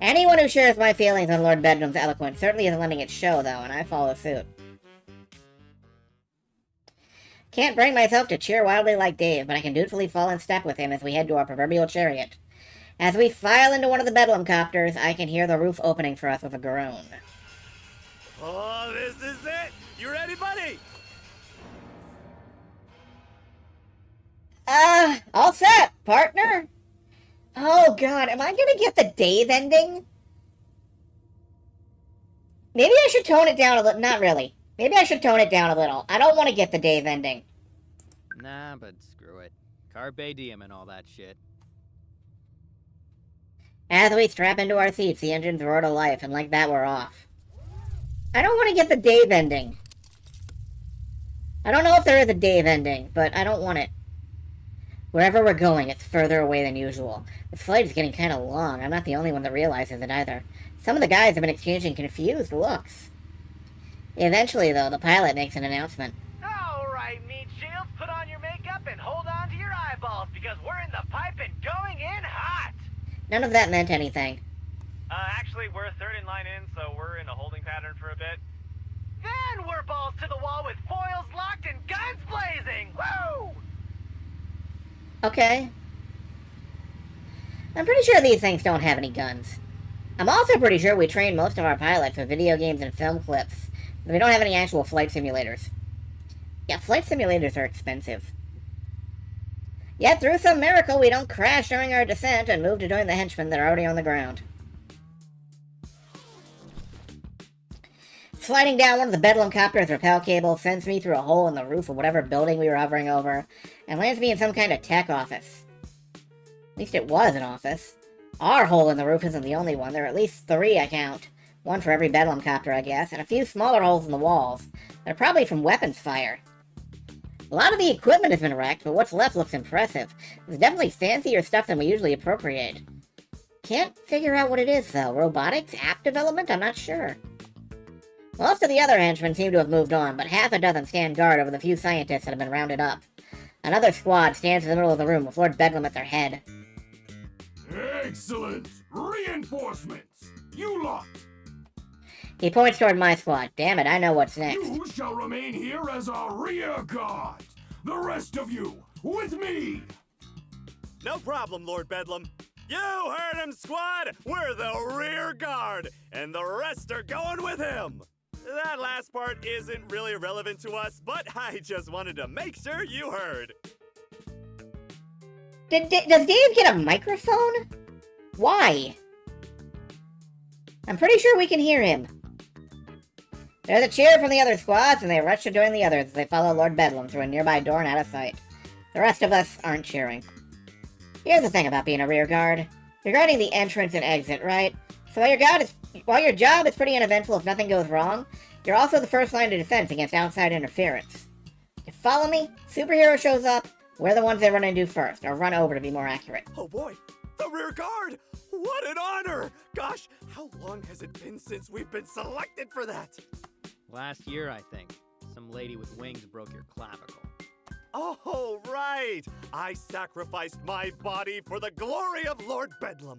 Anyone who shares my feelings on Lord Bedlam's eloquence certainly isn't letting it show, though, and I follow suit. Can't bring myself to cheer wildly like Dave, but I can dutifully fall in step with him as we head to our proverbial chariot. As we file into one of the Bedlam copters, I can hear the roof opening for us with a groan. Oh, this is it! You ready, buddy? All set, partner? Oh god, am I gonna get the Dave ending? Maybe I should tone it down a little. Not really. Maybe I should tone it down a little. I don't want to get the Dave ending. Nah, but screw it. Carpe diem and all that shit. As we strap into our seats, the engines roar to life, and like that, we're off. I don't want to get the Dave ending. I don't know if there is a Dave ending, but I don't want it. Wherever we're going, it's further away than usual. The flight is getting kind of long. I'm not the only one that realizes it either. Some of the guys have been exchanging confused looks. Eventually, though, the pilot makes an announcement. All right, meat shields, put on your makeup and hold on to your eyeballs because we're in the pipe and going in hot. None of that meant anything. Actually, we're third in line in, so we're in a holding pattern for a bit. Then we're balls to the wall with foils locked and guns blazing. Woo! Okay. I'm pretty sure these things don't have any guns. I'm also pretty sure we train most of our pilots with video games and film clips. We don't have any actual flight simulators. Yeah, flight simulators are expensive. Yet, through some miracle, we don't crash during our descent and move to join the henchmen that are already on the ground. Sliding down one of the Bedlam copter's rappel cables sends me through a hole in the roof of whatever building we were hovering over, and lands me in some kind of tech office. At least it was an office. Our hole in the roof isn't the only one. There are at least 3, I count. One for every Bedlam copter, I guess, and a few smaller holes in the walls. They're probably from weapons fire. A lot of the equipment has been wrecked, but what's left looks impressive. It's definitely fancier stuff than we usually appropriate. Can't figure out what it is, though. Robotics? App development? I'm not sure. Most of the other henchmen seem to have moved on, but half a dozen stand guard over the few scientists that have been rounded up. Another squad stands in the middle of the room with Lord Bedlam at their head. Excellent! Reinforcements! You lot! He points toward my squad. Damn it, I know what's next. You shall remain here as our rear guard! The rest of you, with me! No problem, Lord Bedlam. You heard him, squad! We're the rear guard, and the rest are going with him! That last part isn't really relevant to us, but I just wanted to make sure you heard. Does Dave get a microphone? Why? I'm pretty sure we can hear him. There's a cheer from the other squads, and they rush to join the others as they follow Lord Bedlam through a nearby door and out of sight. The rest of us aren't cheering. Here's the thing about being a rear guard. You're guarding the entrance and exit, right? So while your job is pretty uneventful if nothing goes wrong, you're also the first line of defense against outside interference. You follow me? Superhero shows up, we're the ones they run into first, or run over to be more accurate. Oh boy, the rear guard! What an honor! Gosh, how long has it been since we've been selected for that? Last year, I think. Some lady with wings broke your clavicle. Oh, right! I sacrificed my body for the glory of Lord Bedlam.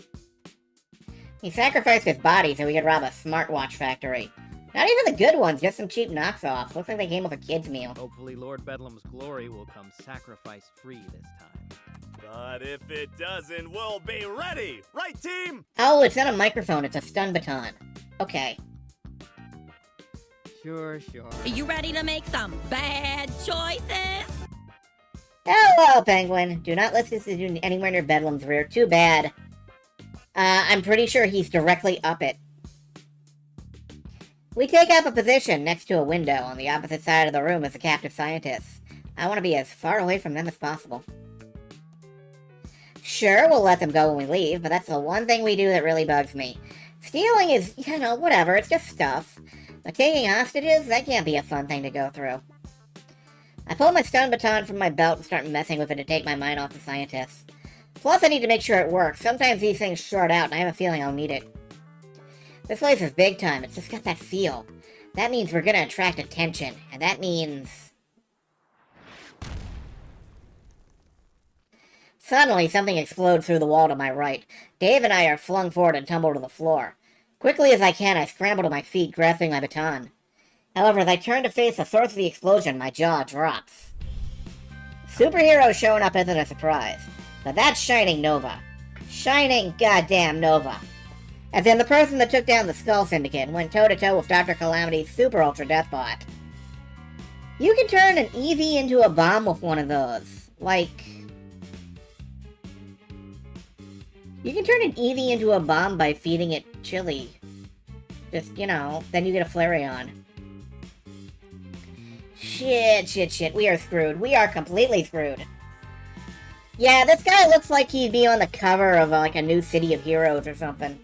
He sacrificed his body so he could rob a smartwatch factory. Not even the good ones, just some cheap knocks-offs. Looks like they came with a kid's meal. Hopefully Lord Bedlam's glory will come sacrifice-free this time. But if it doesn't, we'll be ready! Right, team? Oh, it's not a microphone, it's a stun baton. Okay. Sure. Are you ready to make some bad choices? Hello, Penguin. Do not let this do anywhere near Bedlam's rear. Too bad. I'm pretty sure he's directly up it. We take up a position next to a window on the opposite side of the room as the captive scientists. I want to be as far away from them as possible. Sure, we'll let them go when we leave, but that's the one thing we do that really bugs me. Stealing is, whatever, it's just stuff. But taking hostages, that can't be a fun thing to go through. I pull my stun baton from my belt and start messing with it to take my mind off the scientists. Plus, I need to make sure it works. Sometimes these things short out, and I have a feeling I'll need it. This place is big time. It's just got that feel. That means we're gonna attract attention, and that means... Suddenly, something explodes through the wall to my right. Dave and I are flung forward and tumble to the floor. Quickly as I can, I scramble to my feet, grasping my baton. However, as I turn to face the source of the explosion, my jaw drops. Superhero showing up isn't a surprise, but that's Shining Nova. Shining goddamn Nova. As in the person that took down the Skull Syndicate and went toe-to-toe with Dr. Calamity's Super Ultra Deathbot. You can turn an EV into a bomb with one of those. Like... You can turn an EV into a bomb by feeding it chili. Just, then you get a Flareon. Shit. We are screwed. We are completely screwed. Yeah, this guy looks like he'd be on the cover of, a new City of Heroes or something.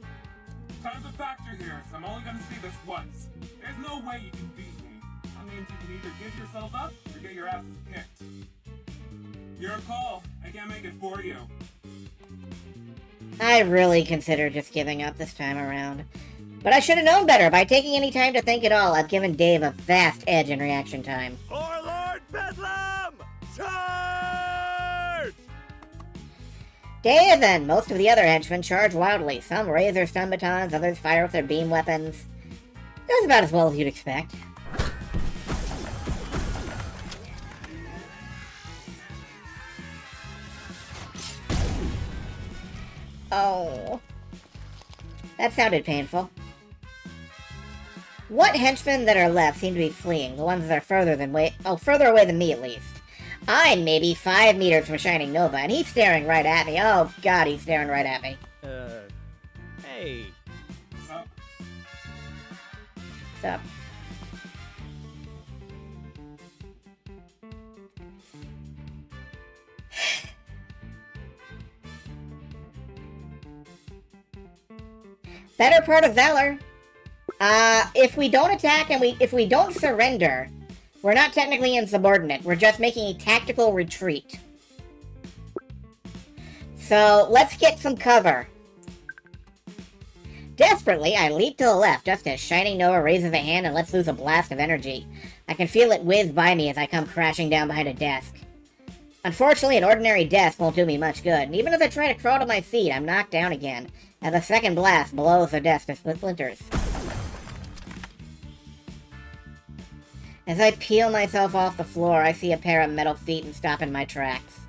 Time's a factor here, so I'm only gonna see this once. There's no way you can beat me. That means you can either give yourself up or get your asses kicked. Your call. I can't make it for you. I really considered just giving up this time around. But I should have known better. By taking any time to think at all, I've given Dave a vast edge in reaction time. For Lord Bedlam! Charge! Dave and most of the other henchmen charge wildly. Some raise their stun batons, others fire with their beam weapons. Goes about as well as you'd expect. Oh. That sounded painful. What henchmen that are left seem to be fleeing? The ones that are further away than me at least. I'm maybe 5 meters from Shining Nova, and he's staring right at me. Oh god, he's staring right at me. Hey. What's up? What's up? Better part of Valor. If we don't attack and if we don't surrender, we're not technically insubordinate. We're just making a tactical retreat. So, let's get some cover. Desperately, I leap to the left just as Shining Nova raises a hand and lets loose a blast of energy. I can feel it whiz by me as I come crashing down behind a desk. Unfortunately, an ordinary desk won't do me much good, and even as I try to crawl to my feet, I'm knocked down again, as a second blast blows the desk to splinters. As I peel myself off the floor, I see a pair of metal feet and stop in my tracks.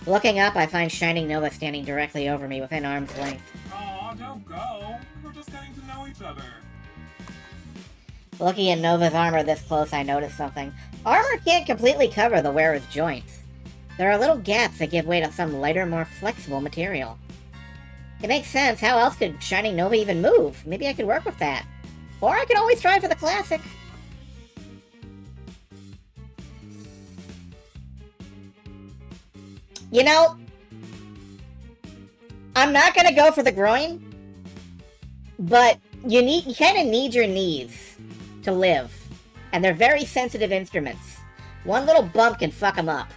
Looking up, I find Shining Nova standing directly over me within arm's length. Aw, don't go. We're just getting to know each other. Looking at Nova's armor this close, I notice something. Armor can't completely cover the wearer's joints. There are little gaps that give way to some lighter, more flexible material. It makes sense. How else could Shining Nova even move? Maybe I could work with that. Or I could always try for the classic. I'm not gonna go for the groin, but you kind of need your knees to live, and they're very sensitive instruments. One little bump can fuck them up.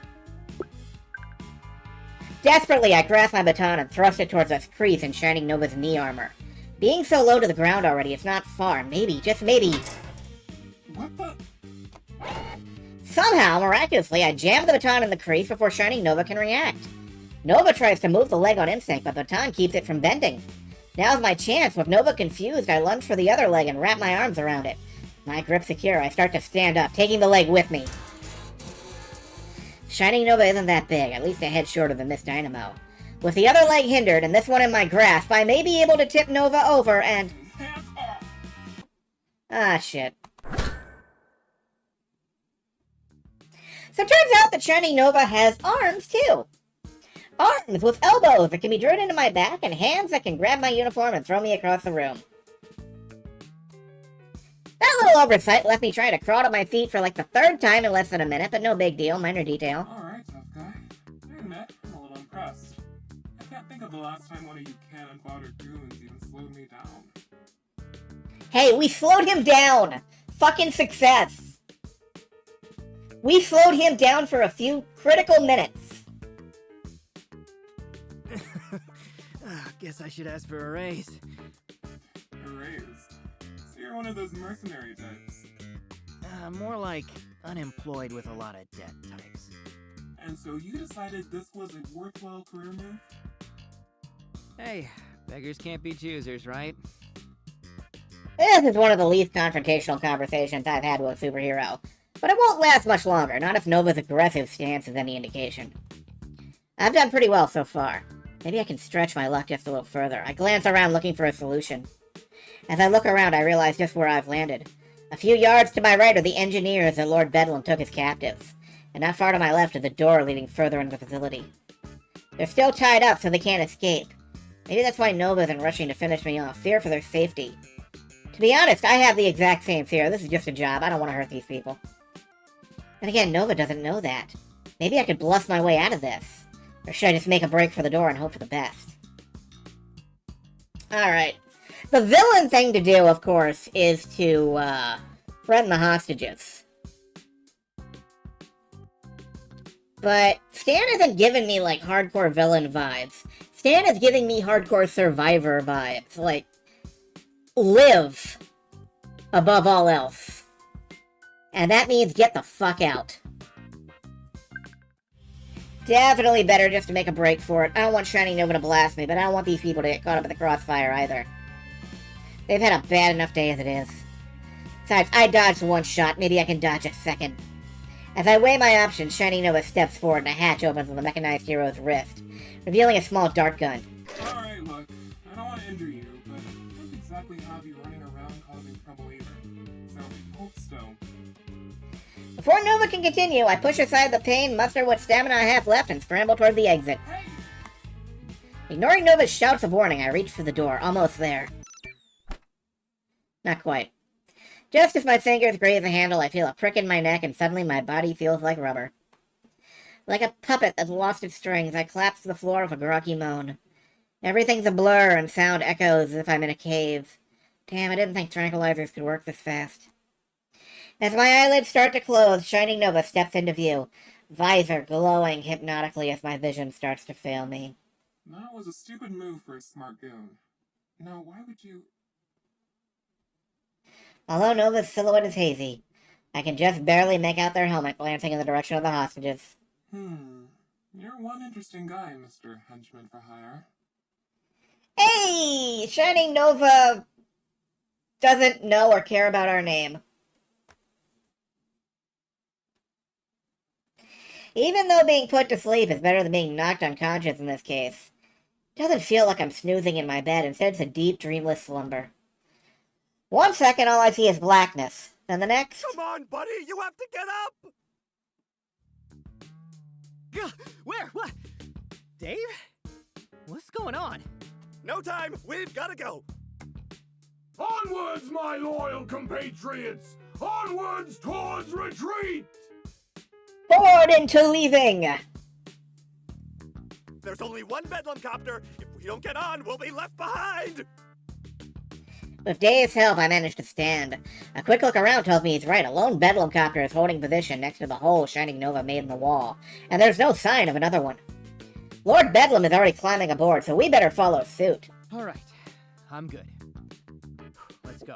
Desperately, I grasp my baton and thrust it towards a crease in Shining Nova's knee armor. Being so low to the ground already, it's not far. Maybe, just maybe. What the? Somehow, miraculously, I jam the baton in the crease before Shining Nova can react. Nova tries to move the leg on instinct, but the baton keeps it from bending. Now's my chance. With Nova confused, I lunge for the other leg and wrap my arms around it. My grip secure, I start to stand up, taking the leg with me. Shining Nova isn't that big, at least a head shorter than Miss Dynamo. With the other leg hindered and this one in my grasp, I may be able to tip Nova over and... Hands off! Ah, shit. So it turns out that Shining Nova has arms, too. Arms with elbows that can be driven into my back and hands that can grab my uniform and throw me across the room. That little oversight left me trying to crawl to my feet for like the third time in less than a minute, but no big deal, minor detail. Alright, tough guy. I admit, I'm a little impressed. I can't think of the last time one of you cannon fodder goons even slowed me down. Hey, we slowed him down! Fucking success! We slowed him down for a few critical minutes. Guess I should ask for a raise. Erased. So you're one of those mercenary types. More like unemployed with a lot of debt types. And so you decided this was a worthwhile career move? Hey, beggars can't be choosers, right? This is one of the least confrontational conversations I've had with a superhero. But it won't last much longer, not if Nova's aggressive stance is any indication. I've done pretty well so far. Maybe I can stretch my luck just a little further. I glance around looking for a solution. As I look around, I realize just where I've landed. A few yards to my right are the engineers that Lord Bedlam took as captives, and not far to my left is the door leading further into the facility. They're still tied up, so they can't escape. Maybe that's why Nova isn't rushing to finish me off, fear for their safety. To be honest, I have the exact same fear. This is just a job. I don't want to hurt these people. And again, Nova doesn't know that. Maybe I could bluff my way out of this. Or should I just make a break for the door and hope for the best? Alright. The villain thing to do, of course, is to, threaten the hostages. But Stan isn't giving me, like, hardcore villain vibes. Stan is giving me hardcore survivor vibes. Like, live above all else. And that means get the fuck out. Definitely better just to make a break for it. I don't want Shining Nova to blast me, but I don't want these people to get caught up in the crossfire either. They've had a bad enough day as it is. Besides, I dodged one shot, maybe I can dodge a second. As I weigh my options, Shining Nova steps forward and a hatch opens on the mechanized hero's wrist, revealing a small dart gun. Alright, look. I don't want to injure you, but I don't exactly have you running around causing trouble either. So, hold still. Before Nova can continue, I push aside the pain, muster what stamina I have left, and scramble toward the exit. Hey! Ignoring Nova's shouts of warning, I reach for the door, almost there. Not quite. Just as my fingers graze the handle, I feel a prick in my neck, and suddenly my body feels like rubber. Like a puppet that's lost its strings, I collapse to the floor with a groggy moan. Everything's a blur, and sound echoes as if I'm in a cave. Damn, I didn't think tranquilizers could work this fast. As my eyelids start to close, Shining Nova steps into view, visor glowing hypnotically as my vision starts to fail me. That was a stupid move for a smart goon. Now, why would you... Although Nova's silhouette is hazy, I can just barely make out their helmet glancing in the direction of the hostages. You're one interesting guy, Mr. Henchman for Hire. Hey! Shining Nova doesn't know or care about our name. Even though being put to sleep is better than being knocked unconscious in this case, it doesn't feel like I'm snoozing in my bed. Instead, it's a deep, dreamless slumber. 1 second, all I see is blackness. Then the next... Come on, buddy! You have to get up! Where? What? Dave? What's going on? No time! We've gotta go! Onwards, my loyal compatriots! Onwards towards retreat! Forward into leaving! There's only one Bedlam copter. If we don't get on, we'll be left behind! With Dave's help, I managed to stand. A quick look around tells me he's right. A lone bedlam copter is holding position next to the hole Shining Nova made in the wall, and there's no sign of another one. Lord Bedlam is already climbing aboard, so we better follow suit. All right, I'm good. Let's go.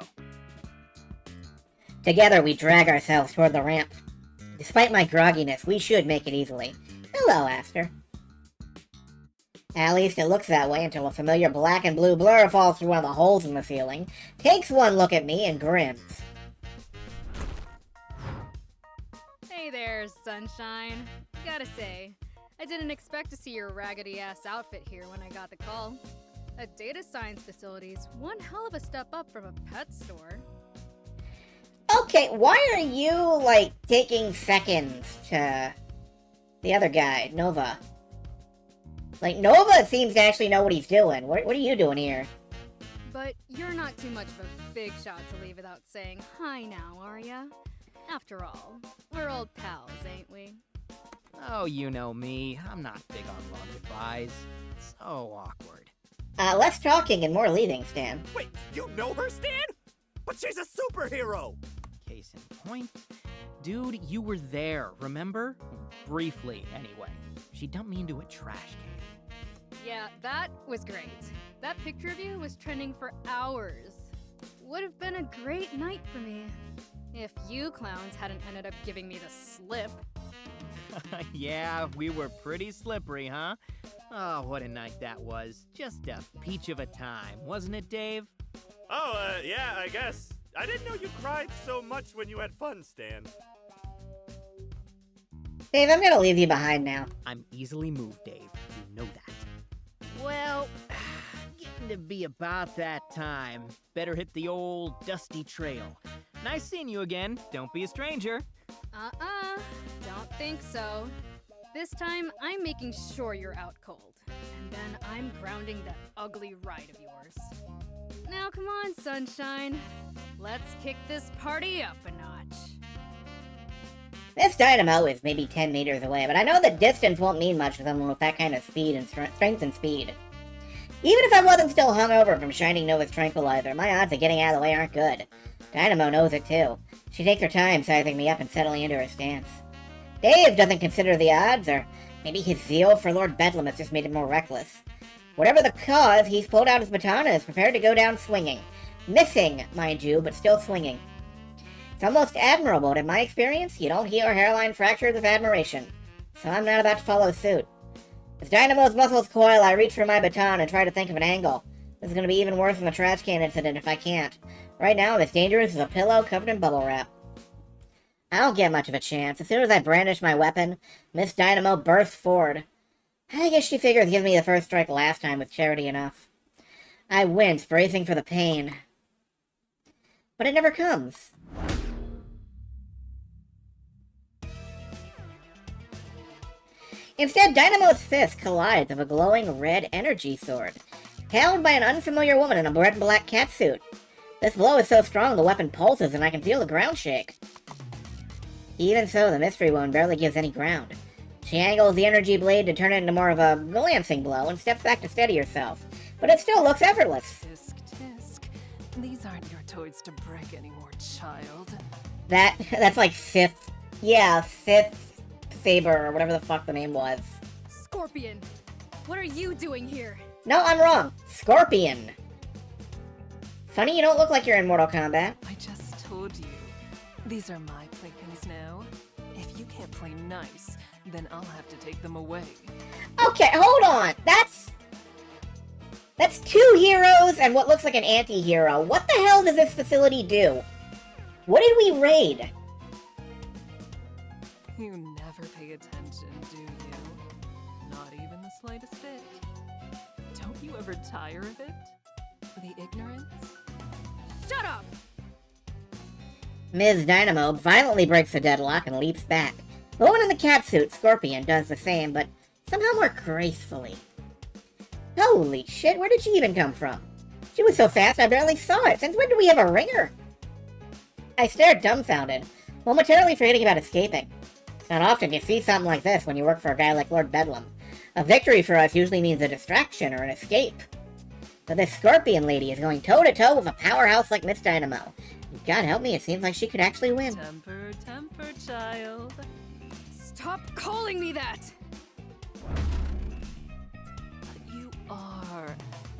Together, we drag ourselves toward the ramp. Despite my grogginess, we should make it easily. Hello, Aster. At least it looks that way until a familiar black and blue blur falls through one of the holes in the ceiling, takes one look at me, and grins. Hey there, Sunshine. Gotta say, I didn't expect to see your raggedy-ass outfit here when I got the call. A data science facility's one hell of a step up from a pet store. Okay, why are you, like, taking seconds to the other guy, Nova? Like, Nova seems to actually know what he's doing. What are you doing here? But you're not too much of a big shot to leave without saying hi now, are ya? After all, we're old pals, ain't we? Oh, you know me. I'm not big on long goodbyes. So awkward. Less talking and more leaving, Stan. Wait, you know her, Stan? But she's a superhero! Case in point. Dude, you were there, remember? Briefly, anyway. She dumped me into a trash can. Yeah, that was great. That picture of you was trending for hours. Would have been a great night for me. If you clowns hadn't ended up giving me the slip. Yeah, we were pretty slippery, huh? Oh, what a night that was. Just a peach of a time, wasn't it, Dave? Oh, yeah, I guess. I didn't know you cried so much when you had fun, Stan. Dave, I'm gonna leave you behind now. I'm easily moved, Dave. You know that. Well, getting to be about that time. Better hit the old dusty trail. Nice seeing you again. Don't be a stranger. Don't think so. This time, I'm making sure you're out cold. And then I'm grounding that ugly ride of yours. Now come on, Sunshine. Let's kick this party up a notch. This dynamo is maybe 10 meters away, but I know that distance won't mean much to someone with that kind of speed and strength and speed. Even if I wasn't still hungover from Shining Nova's tranquilizer, my odds of getting out of the way aren't good. Dynamo knows it too. She takes her time sizing me up and settling into her stance. Dave doesn't consider the odds, or maybe his zeal for Lord Bedlam has just made him more reckless. Whatever the cause, he's pulled out his baton and is prepared to go down swinging. Missing, mind you, but still swinging. It's almost admirable, but in my experience, you don't heal hairline fractures with admiration. So I'm not about to follow suit. As Dynamo's muscles coil, I reach for my baton and try to think of an angle. This is going to be even worse than the trash can incident if I can't. Right now, I'm as dangerous as a pillow covered in bubble wrap. I don't get much of a chance. As soon as I brandish my weapon, Miss Dynamo bursts forward. I guess she figures giving me the first strike last time was charity enough. I wince, bracing for the pain. But it never comes. Instead, Dynamo's fist collides with a glowing red energy sword, held by an unfamiliar woman in a red and black catsuit. This blow is so strong the weapon pulses and I can feel the ground shake. Even so, the mystery woman barely gives any ground. She angles the energy blade to turn it into more of a glancing blow and steps back to steady herself, but it still looks effortless. Tisk, tisk. These aren't your toys to break anymore, child. That's like fifth Saber, or whatever the fuck the name was. Scorpion, what are you doing here? No, I'm wrong. Scorpion. Funny you don't look like you're in Mortal Kombat. I just told you. These are my playthings now. If you can't play nice, then I'll have to take them away. Okay, hold on. That's two heroes and what looks like an anti-hero. What the hell does this facility do? What did we raid? You never pay attention, do you? Not even the slightest bit. Don't you ever tire of it? The ignorance? Shut up! Ms. Dynamo violently breaks the deadlock and leaps back. The woman in the catsuit, Scorpion, does the same, but somehow more gracefully. Holy shit, where did she even come from? She was so fast I barely saw it. Since when do we have a ringer? I stared dumbfounded, momentarily forgetting about escaping. It's not often you see something like this when you work for a guy like Lord Bedlam. A victory for us usually means a distraction or an escape. But this Scorpion lady is going toe-to-toe with a powerhouse like Miss Dynamo. God help me, it seems like she could actually win. Temper, temper, child. Stop calling me that! But you are.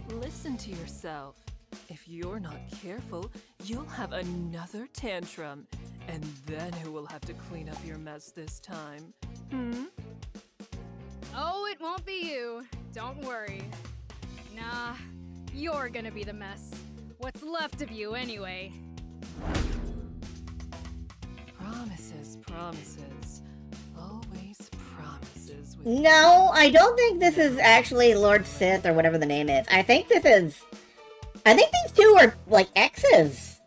Listen to yourself. If you're not careful, you'll have another tantrum. And then who will have to clean up your mess this time? Oh, it won't be you. Don't worry. Nah, you're gonna be the mess. What's left of you, anyway. Promises, promises. Always promises with No, I don't think this is actually Lord Sith or whatever the name is. I think these two are, like, exes.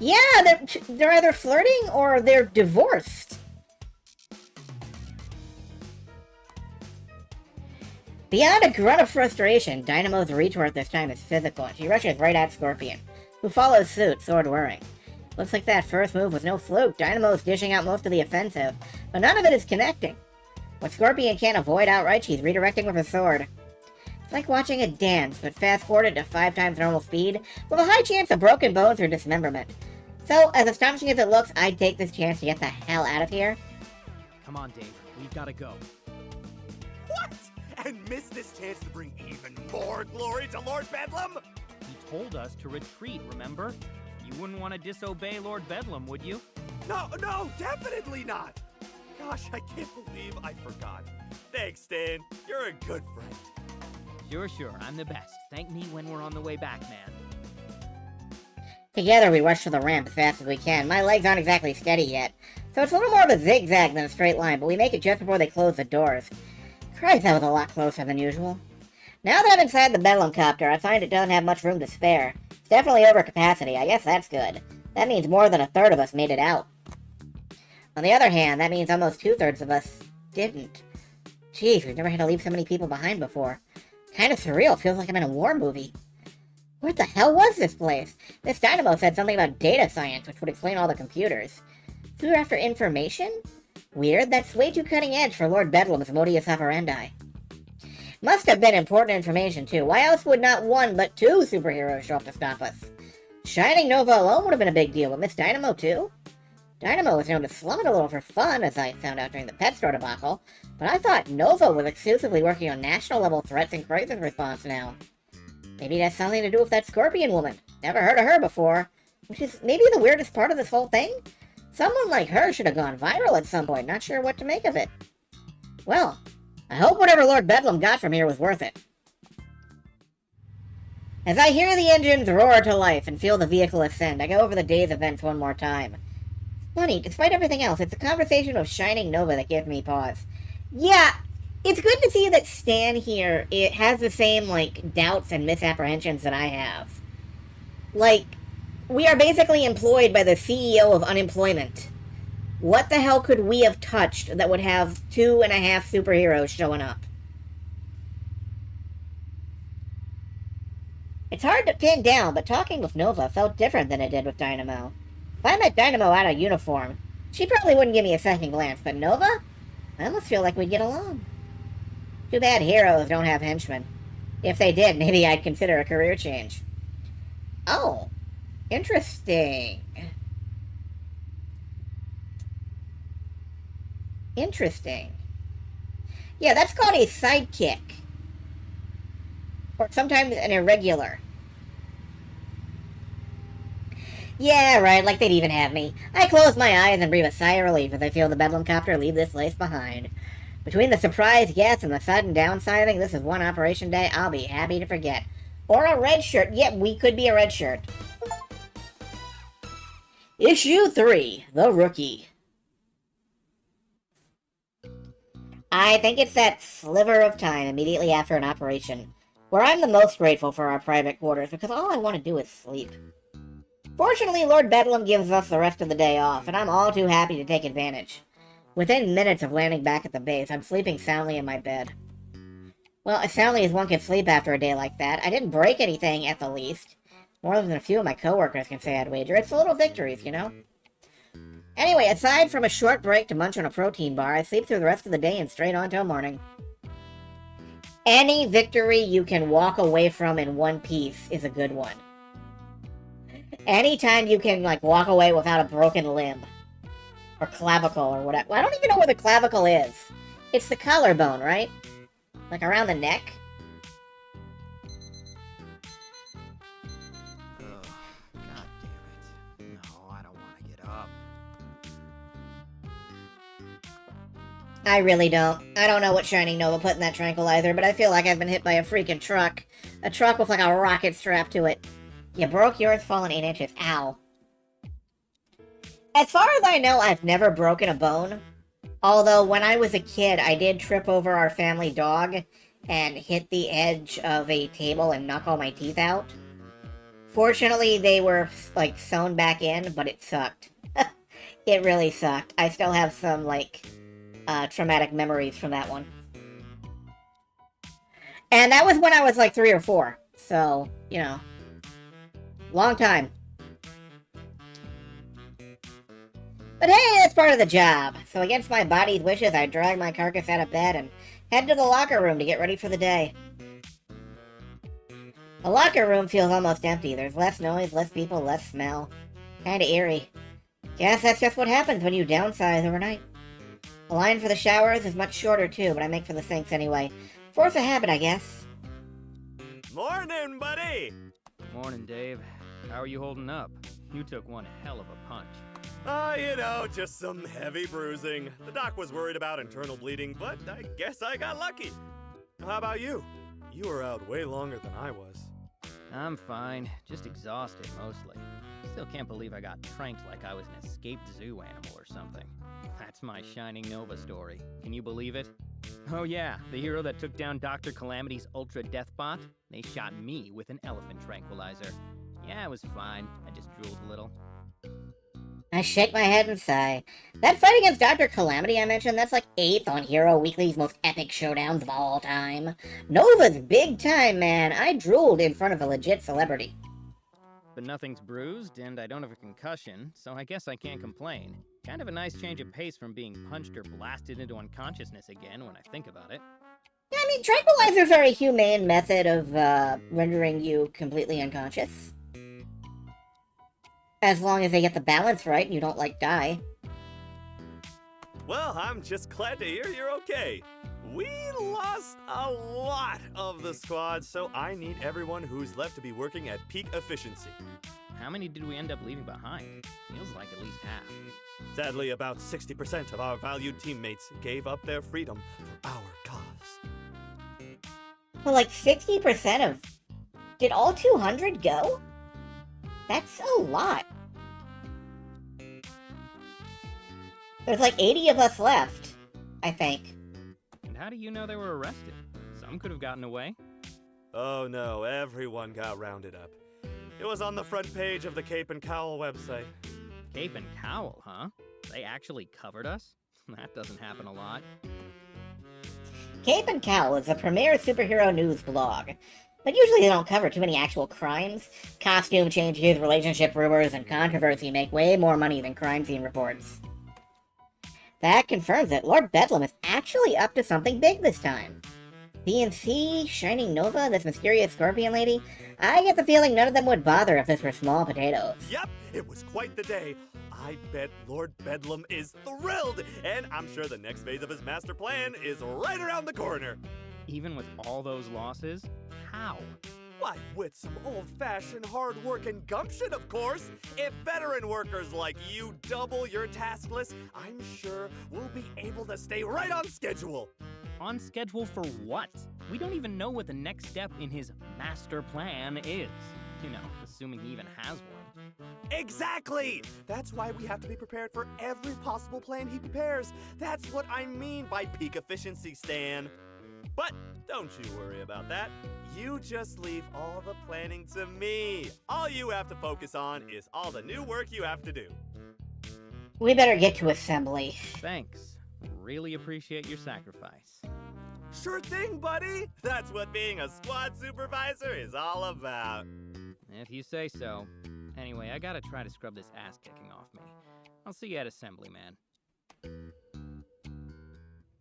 Yeah, they're either flirting or they're divorced. Beyond a grunt of frustration, Dynamo's retort this time is physical, and she rushes right at Scorpion, who follows suit, sword whirring. Looks like that first move was no fluke. Dynamo's dishing out most of the offensive, but none of it is connecting. What Scorpion can't avoid outright, she's redirecting with her sword. It's like watching a dance, but fast-forwarded to 5 times normal speed, with a high chance of broken bones or dismemberment. So, as astonishing as it looks, I'd take this chance to get the hell out of here. Come on, Dave. We've got to go. What? And miss this chance to bring even more glory to Lord Bedlam? He told us to retreat, remember? You wouldn't want to disobey Lord Bedlam, would you? No, definitely not. Gosh, I can't believe I forgot. Thanks, Stan. You're a good friend. Sure. I'm the best. Thank me when we're on the way back, man. Together we rush to the ramp as fast as we can. My legs aren't exactly steady yet, so it's a little more of a zigzag than a straight line, but we make it just before they close the doors. Christ, that was a lot closer than usual. Now that I'm inside the Bedlam copter, I find it doesn't have much room to spare. It's definitely over capacity. I guess that's good. That means more than a third of us made it out. On the other hand, that means almost 2/3 of us didn't. Jeez, we've never had to leave so many people behind before. Kind of surreal. Feels like I'm in a war movie. What the hell was this place? Miss Dynamo said something about data science, which would explain all the computers. So we're after information? Weird, that's way too cutting edge for Lord Bedlam's modus operandi. Must have been important information, too. Why else would not one, but 2 superheroes show up to stop us? Shining Nova alone would have been a big deal, but Miss Dynamo, too? Dynamo was known to slum it a little for fun, as I found out during the pet store debacle, but I thought Nova was exclusively working on national-level threats and crisis response now. Maybe it has something to do with that Scorpion woman. Never heard of her before. Which is maybe the weirdest part of this whole thing? Someone like her should have gone viral at some point, not sure what to make of it. Well, I hope whatever Lord Bedlam got from here was worth it. As I hear the engines roar to life and feel the vehicle ascend, I go over the day's events one more time. Funny, despite everything else, it's the conversation of Shining Nova that gives me pause. Yeah, it's good to see that Stan here, it has the same, like, doubts and misapprehensions that I have. Like, we are basically employed by the CEO of unemployment. What the hell could we have touched that would have 2.5 superheroes showing up? It's hard to pin down, but talking with Nova felt different than it did with Dynamo. If I met Dynamo out of uniform, she probably wouldn't give me a second glance, but Nova? I almost feel like we'd get along. Too bad heroes don't have henchmen. If they did, maybe I'd consider a career change. Oh, interesting. Interesting. Yeah, that's called a sidekick. Or sometimes an irregular. Yeah, right, like they'd even have me. I close my eyes and breathe a sigh of relief as I feel the Bedlam copter leave this place behind. Between the surprise guests and the sudden downsizing, this is one operation day I'll be happy to forget. Or a red shirt. Yep, we could be a red shirt. Issue 3, The Rookie. I think it's that sliver of time immediately after an operation, where I'm the most grateful for our private quarters, because all I want to do is sleep. Fortunately, Lord Bedlam gives us the rest of the day off, and I'm all too happy to take advantage. Within minutes of landing back at the base, I'm sleeping soundly in my bed. Well, as soundly as one can sleep after a day like that. I didn't break anything, at the least. More than a few of my coworkers can say I'd wager. It's the little victories, you know? Anyway, aside from a short break to munch on a protein bar, I sleep through the rest of the day and straight on till morning. Any victory you can walk away from in one piece is a good one. Anytime you can, like, walk away without a broken limb. Or clavicle or whatever. Well, I don't even know where the clavicle is. It's the collarbone, right? Like around the neck? Ugh, God damn it. No, I don't want to get up. I really don't. I don't know what Shining Nova put in that tranquilizer, but I feel like I've been hit by a freaking truck. A truck with like a rocket strapped to it. You broke yours falling 8 inches. Ow. As far as I know, I've never broken a bone. Although, when I was a kid, I did trip over our family dog and hit the edge of a table and knock all my teeth out. Fortunately, they were, like, sewn back in, but it sucked. It really sucked. I still have some, like, traumatic memories from that one. And that was when I was, like, 3 or 4. So, you know. Long time. But hey, that's part of the job. So against my body's wishes, I drag my carcass out of bed and head to the locker room to get ready for the day. The locker room feels almost empty. There's less noise, less people, less smell. Kinda eerie. Guess that's just what happens when you downsize overnight. The line for the showers is much shorter too, but I make for the sinks anyway. Force of habit, I guess. Morning, buddy! Morning, Dave. How are you holding up? You took one hell of a punch. You know, just some heavy bruising. The doc was worried about internal bleeding, but I guess I got lucky. How about you? You were out way longer than I was. I'm fine, just exhausted mostly. Still can't believe I got tranked like I was an escaped zoo animal or something. That's my Shining Nova story. Can you believe it? Oh yeah, the hero that took down Dr. Calamity's Ultra Death Bot? They shot me with an elephant tranquilizer. Yeah, it was fine. I just drooled a little. I shake my head and sigh. That fight against Dr. Calamity I mentioned, that's like 8th on Hero Weekly's most epic showdowns of all time. Nova's big time, man. I drooled in front of a legit celebrity. But nothing's bruised, and I don't have a concussion, so I guess I can't complain. Kind of a nice change of pace from being punched or blasted into unconsciousness again when I think about it. Yeah, I mean, tranquilizers are a humane method of rendering you completely unconscious. As long as they get the balance right and you don't, like, die. Well, I'm just glad to hear you're okay. We lost a lot of the squad, so I need everyone who's left to be working at peak efficiency. How many did we end up leaving behind? Feels like at least half. Sadly, about 60% of our valued teammates gave up their freedom for our cause. Well, like, 60% of... Did all 200 go? That's a lot. There's like 80 of us left, I think. And how do you know they were arrested? Some could have gotten away. Oh no, everyone got rounded up. It was on the front page of the Cape and Cowl website. Cape and Cowl, huh? They actually covered us? That doesn't happen a lot. Cape and Cowl is a premier superhero news blog. But usually they don't cover too many actual crimes. Costume changes, relationship rumors, and controversy make way more money than crime scene reports. That confirms that Lord Bedlam is actually up to something big this time. BNC, Shining Nova, this mysterious scorpion lady, I get the feeling none of them would bother if this were small potatoes. Yep, it was quite the day. I bet Lord Bedlam is thrilled, and I'm sure the next phase of his master plan is right around the corner. Even with all those losses? How? Why, with some old-fashioned hard work and gumption, of course. If veteran workers like you double your task list, I'm sure we'll be able to stay right on schedule. On schedule for what? We don't even know what the next step in his master plan is. You know, assuming he even has one. Exactly! That's why we have to be prepared for every possible plan he prepares. That's what I mean by peak efficiency, Stan. But don't you worry about that. You just leave all the planning to me. All you have to focus on is all the new work you have to do. We better get to assembly. Thanks. Really appreciate your sacrifice. Sure thing, buddy. That's what being a squad supervisor is all about. If you say so. Anyway, I gotta try to scrub this ass kicking off me. I'll see you at assembly, man.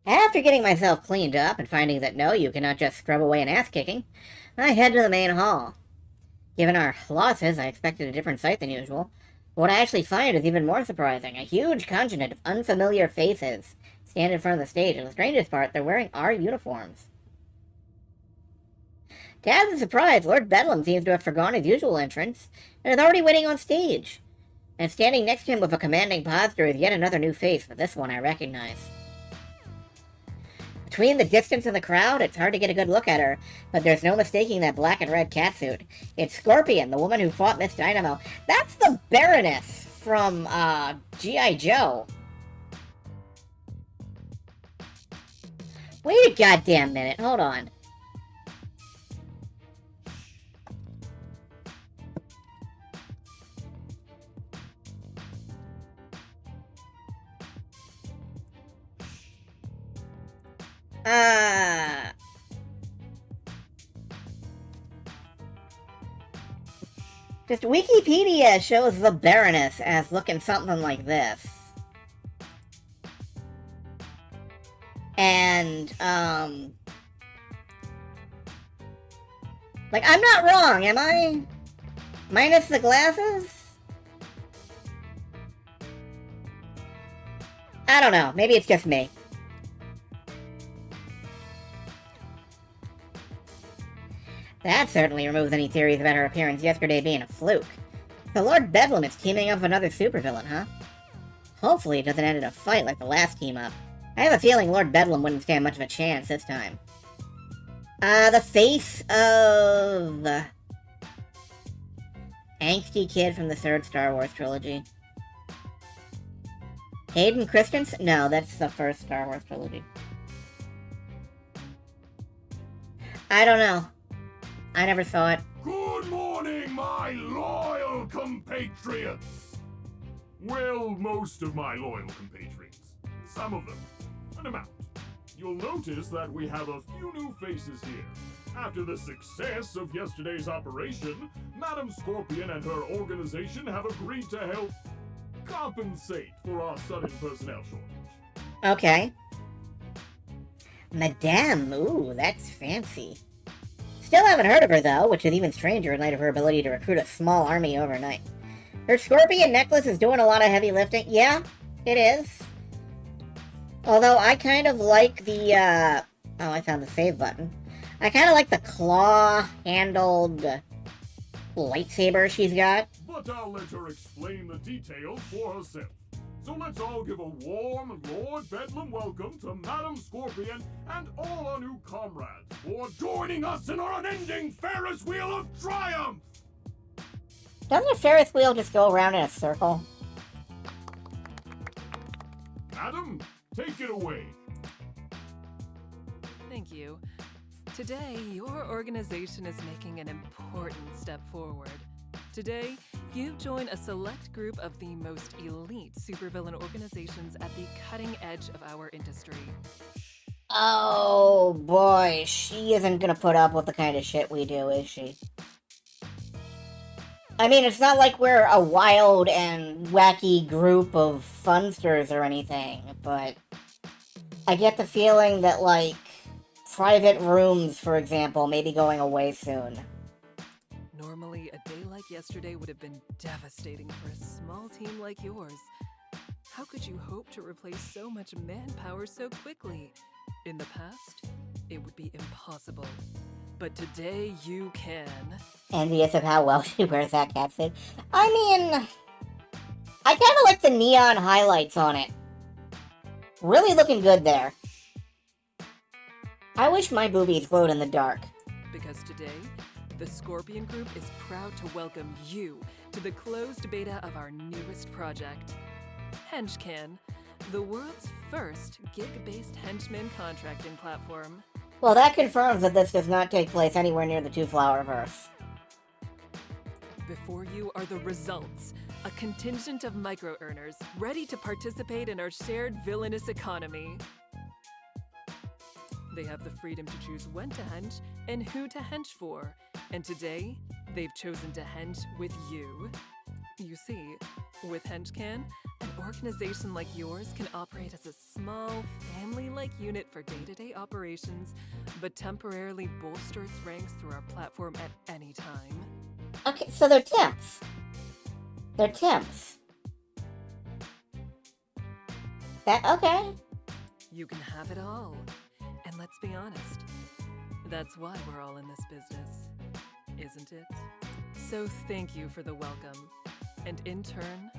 After getting myself cleaned up and finding that no, you cannot just scrub away an ass-kicking, I head to the main hall. Given our losses, I expected a different sight than usual. But what I actually find is even more surprising. A huge contingent of unfamiliar faces stand in front of the stage, and the strangest part, they're wearing our uniforms. To add to the surprise, Lord Bedlam seems to have forgone his usual entrance, and is already waiting on stage. And standing next to him with a commanding posture is yet another new face, but this one I recognize. Between the distance and the crowd, it's hard to get a good look at her, but there's no mistaking that black and red catsuit. It's Scorpion, the woman who fought Miss Dynamo. That's the Baroness from, G.I. Joe. Wait a goddamn minute, hold on. Just Wikipedia shows the Baroness as looking something like this. And, like, I'm not wrong, am I? Minus the glasses? I don't know, maybe it's just me. That certainly removes any theories about her appearance yesterday being a fluke. So Lord Bedlam is teaming up with another supervillain, huh? Hopefully it doesn't end in a fight like the last team-up. I have a feeling Lord Bedlam wouldn't stand much of a chance this time. The face of... angsty kid from the third Star Wars trilogy. Hayden Christensen? No, that's the first Star Wars trilogy. I don't know. I never saw it. Good morning, my loyal compatriots! Well, most of my loyal compatriots. Some of them. An amount. You'll notice that we have a few new faces here. After the success of yesterday's operation, Madam Scorpion and her organization have agreed to help compensate for our sudden personnel shortage. Okay. Madame, ooh, that's fancy. Still haven't heard of her, though, which is even stranger in light of her ability to recruit a small army overnight. Her scorpion necklace is doing a lot of heavy lifting. Yeah, it is. Although I kind of like the, oh, I found the save button. I kind of like the claw-handled lightsaber she's got. But I'll let her explain the details for herself. So let's all give a warm Lord Bedlam welcome to Madam Scorpion and all our new comrades for joining us in our unending Ferris Wheel of Triumph! Doesn't a Ferris wheel just go around in a circle? Madam, take it away. Thank you. Today, your organization is making an important step forward. Today, you join a select group of the most elite supervillain organizations at the cutting edge of our industry. Oh boy, she isn't gonna put up with the kind of shit we do, is she? I mean, it's not like we're a wild and wacky group of funsters or anything, but I get the feeling that, like, private rooms, for example, may be going away soon. Normally, a day like yesterday would have been devastating for a small team like yours. How could you hope to replace so much manpower so quickly? In the past, it would be impossible. But today, you can. Envious of how well she wears that catsuit. I mean, I kind of like the neon highlights on it. Really looking good there. I wish my boobies glowed in the dark. Because today, the Scorpion Group is proud to welcome you to the closed beta of our newest project, Henchman, the world's first gig-based henchman contracting platform. Well, that confirms that this does not take place anywhere near the Two-Flower-verse. Before you are the results, a contingent of micro-earners ready to participate in our shared villainous economy. They have the freedom to choose when to hench and who to hench for. And today, they've chosen to hench with you. You see, with Henchcan, an organization like yours can operate as a small, family-like unit for day-to-day operations, but temporarily bolster its ranks through our platform at any time. Okay, so they're temps. They're temps. Okay. You can have it all. And let's be honest, that's why we're all in this business, isn't it? So thank you for the welcome. And in turn,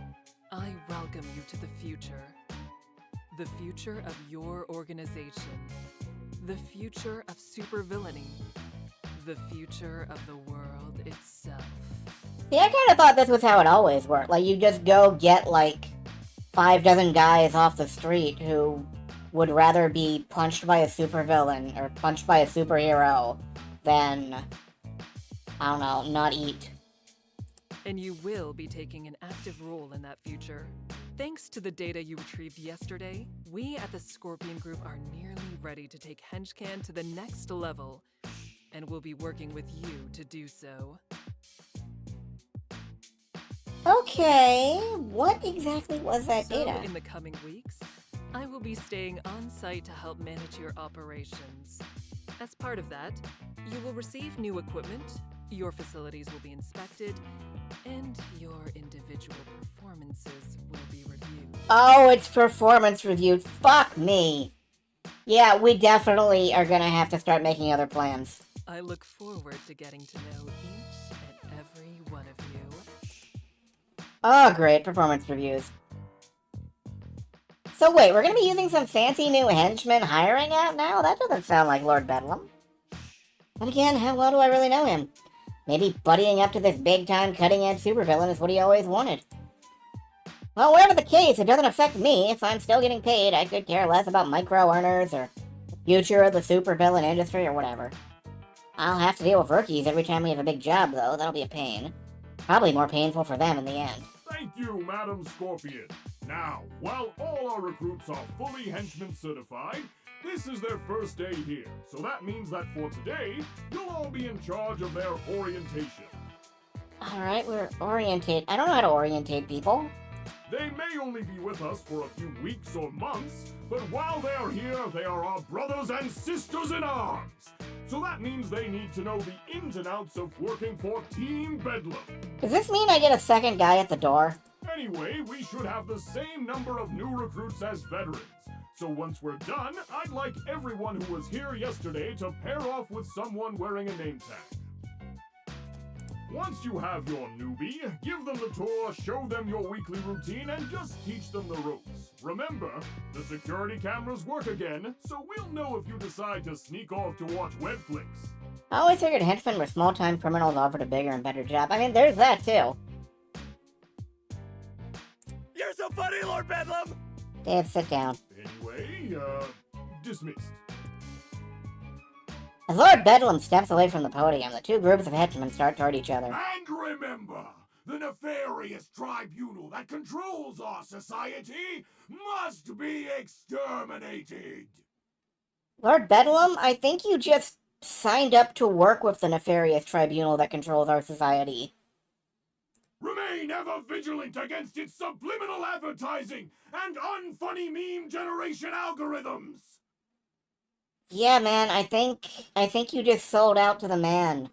I welcome you to the future. The future of your organization. The future of supervillainy. The future of the world itself. See, I kind of thought this was how it always worked. Like, you just go get, like, 5 dozen guys off the street who would rather be punched by a supervillain or punched by a superhero than, I don't know, not eat. And you will be taking an active role in that future. Thanks to the data you retrieved yesterday, we at the Scorpion Group are nearly ready to take Henchcan to the next level, and we'll be working with you to do so. Okay, what exactly was that So, data? in the coming weeks, I will be staying on site to help manage your operations. As part of that, you will receive new equipment, your facilities will be inspected, and your individual performances will be reviewed. Oh, it's performance reviewed. Fuck me. Yeah, we definitely are gonna have to start making other plans. I look forward to getting to know each and every one of you. Oh, great, performance reviews. So wait, we're gonna be using some fancy new henchman hiring app now? That doesn't sound like Lord Bedlam. But again, how well do I really know him? Maybe buddying up to this big-time cutting-edge supervillain is what he always wanted. Well, whatever the case, it doesn't affect me. If I'm still getting paid, I could care less about micro-earners or the future of the supervillain industry or whatever. I'll have to deal with rookies every time we have a big job, though. That'll be a pain. Probably more painful for them in the end. Thank you, Madam Scorpion. Now, while all our recruits are fully henchman certified, this is their first day here, so that means that for today, you'll all be in charge of their orientation. Alright, we're orientate. I don't know how to orientate people. They may only be with us for a few weeks or months, but while they are here, they are our brothers and sisters in arms. So that means they need to know the ins and outs of working for Team Bedlam. Does this mean I get a second guy at the door? Anyway, we should have the same number of new recruits as veterans. So once we're done, I'd like everyone who was here yesterday to pair off with someone wearing a name tag. Once you have your newbie, give them the tour, show them your weekly routine, and just teach them the ropes. Remember, the security cameras work again, so we'll know if you decide to sneak off to watch Webflix. I always figured henchmen were small-time criminals offered a bigger and better job. I mean, there's that too. You're so funny, Lord Bedlam! Dave, sit down. Anyway, dismissed. As Lord Bedlam steps away from the podium, the two groups of henchmen start toward each other. And remember, the nefarious tribunal that controls our society must be exterminated. Lord Bedlam, I think you just signed up to work with the nefarious tribunal that controls our society. Remain ever vigilant against its subliminal advertising and unfunny meme generation algorithms. Yeah, man, I think you just sold out to the man.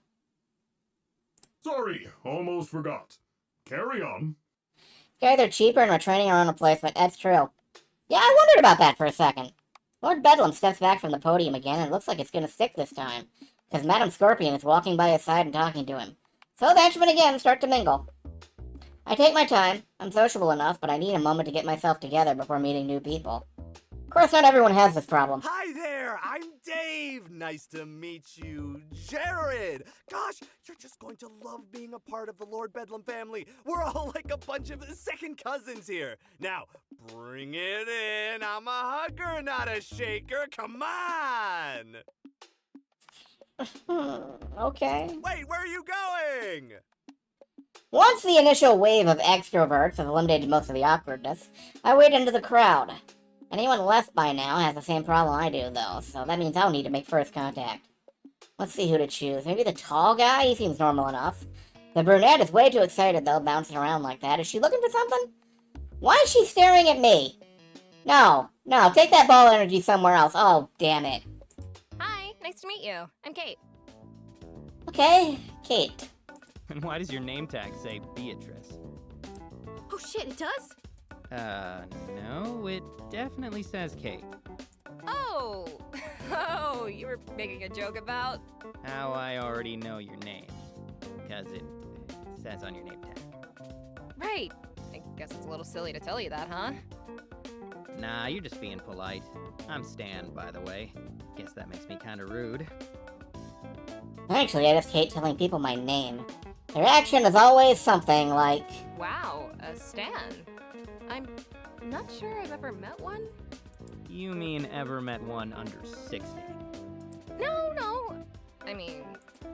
Sorry, almost forgot. Carry on. Guys are cheaper and we're training our own replacement. That's true. Yeah, I wondered about that for a second. Lord Bedlam steps back from the podium again, and it looks like it's gonna stick this time, because Madam Scorpion is walking by his side and talking to him. So the henchmen again start to mingle. I take my time. I'm sociable enough, but I need a moment to get myself together before meeting new people. Of course, not everyone has this problem. Hi there, I'm Dave. Nice to meet you, Jared. Gosh, you're just going to love being a part of the Lord Bedlam family. We're all like a bunch of second cousins here. Now, bring it in. I'm a hugger, not a shaker. Come on. Okay. Wait, where are you going? Once the initial wave of extroverts have eliminated most of the awkwardness, I wade into the crowd. Anyone left by now has the same problem I do, though, so that means I'll need to make first contact. Let's see who to choose. Maybe the tall guy? He seems normal enough. The brunette is way too excited, though, bouncing around like that. Is she looking for something? Why is she staring at me? No, take that ball energy somewhere else. Oh, damn it. Hi, nice to meet you. I'm Kate. Okay, Kate. And why does your name tag say Beatrice? Oh shit, it does? No, it definitely says Kate. Oh! Oh, you were making a joke about? How I already know your name. Because it says on your name tag. Right. I guess it's a little silly to tell you that, huh? Nah, you're just being polite. I'm Stan, by the way. Guess that makes me kinda rude. Actually, I just hate telling people my name. Their reaction is always something like... Wow, a Stan. I'm not sure I've ever met one. You mean ever met one under 60? No. I mean...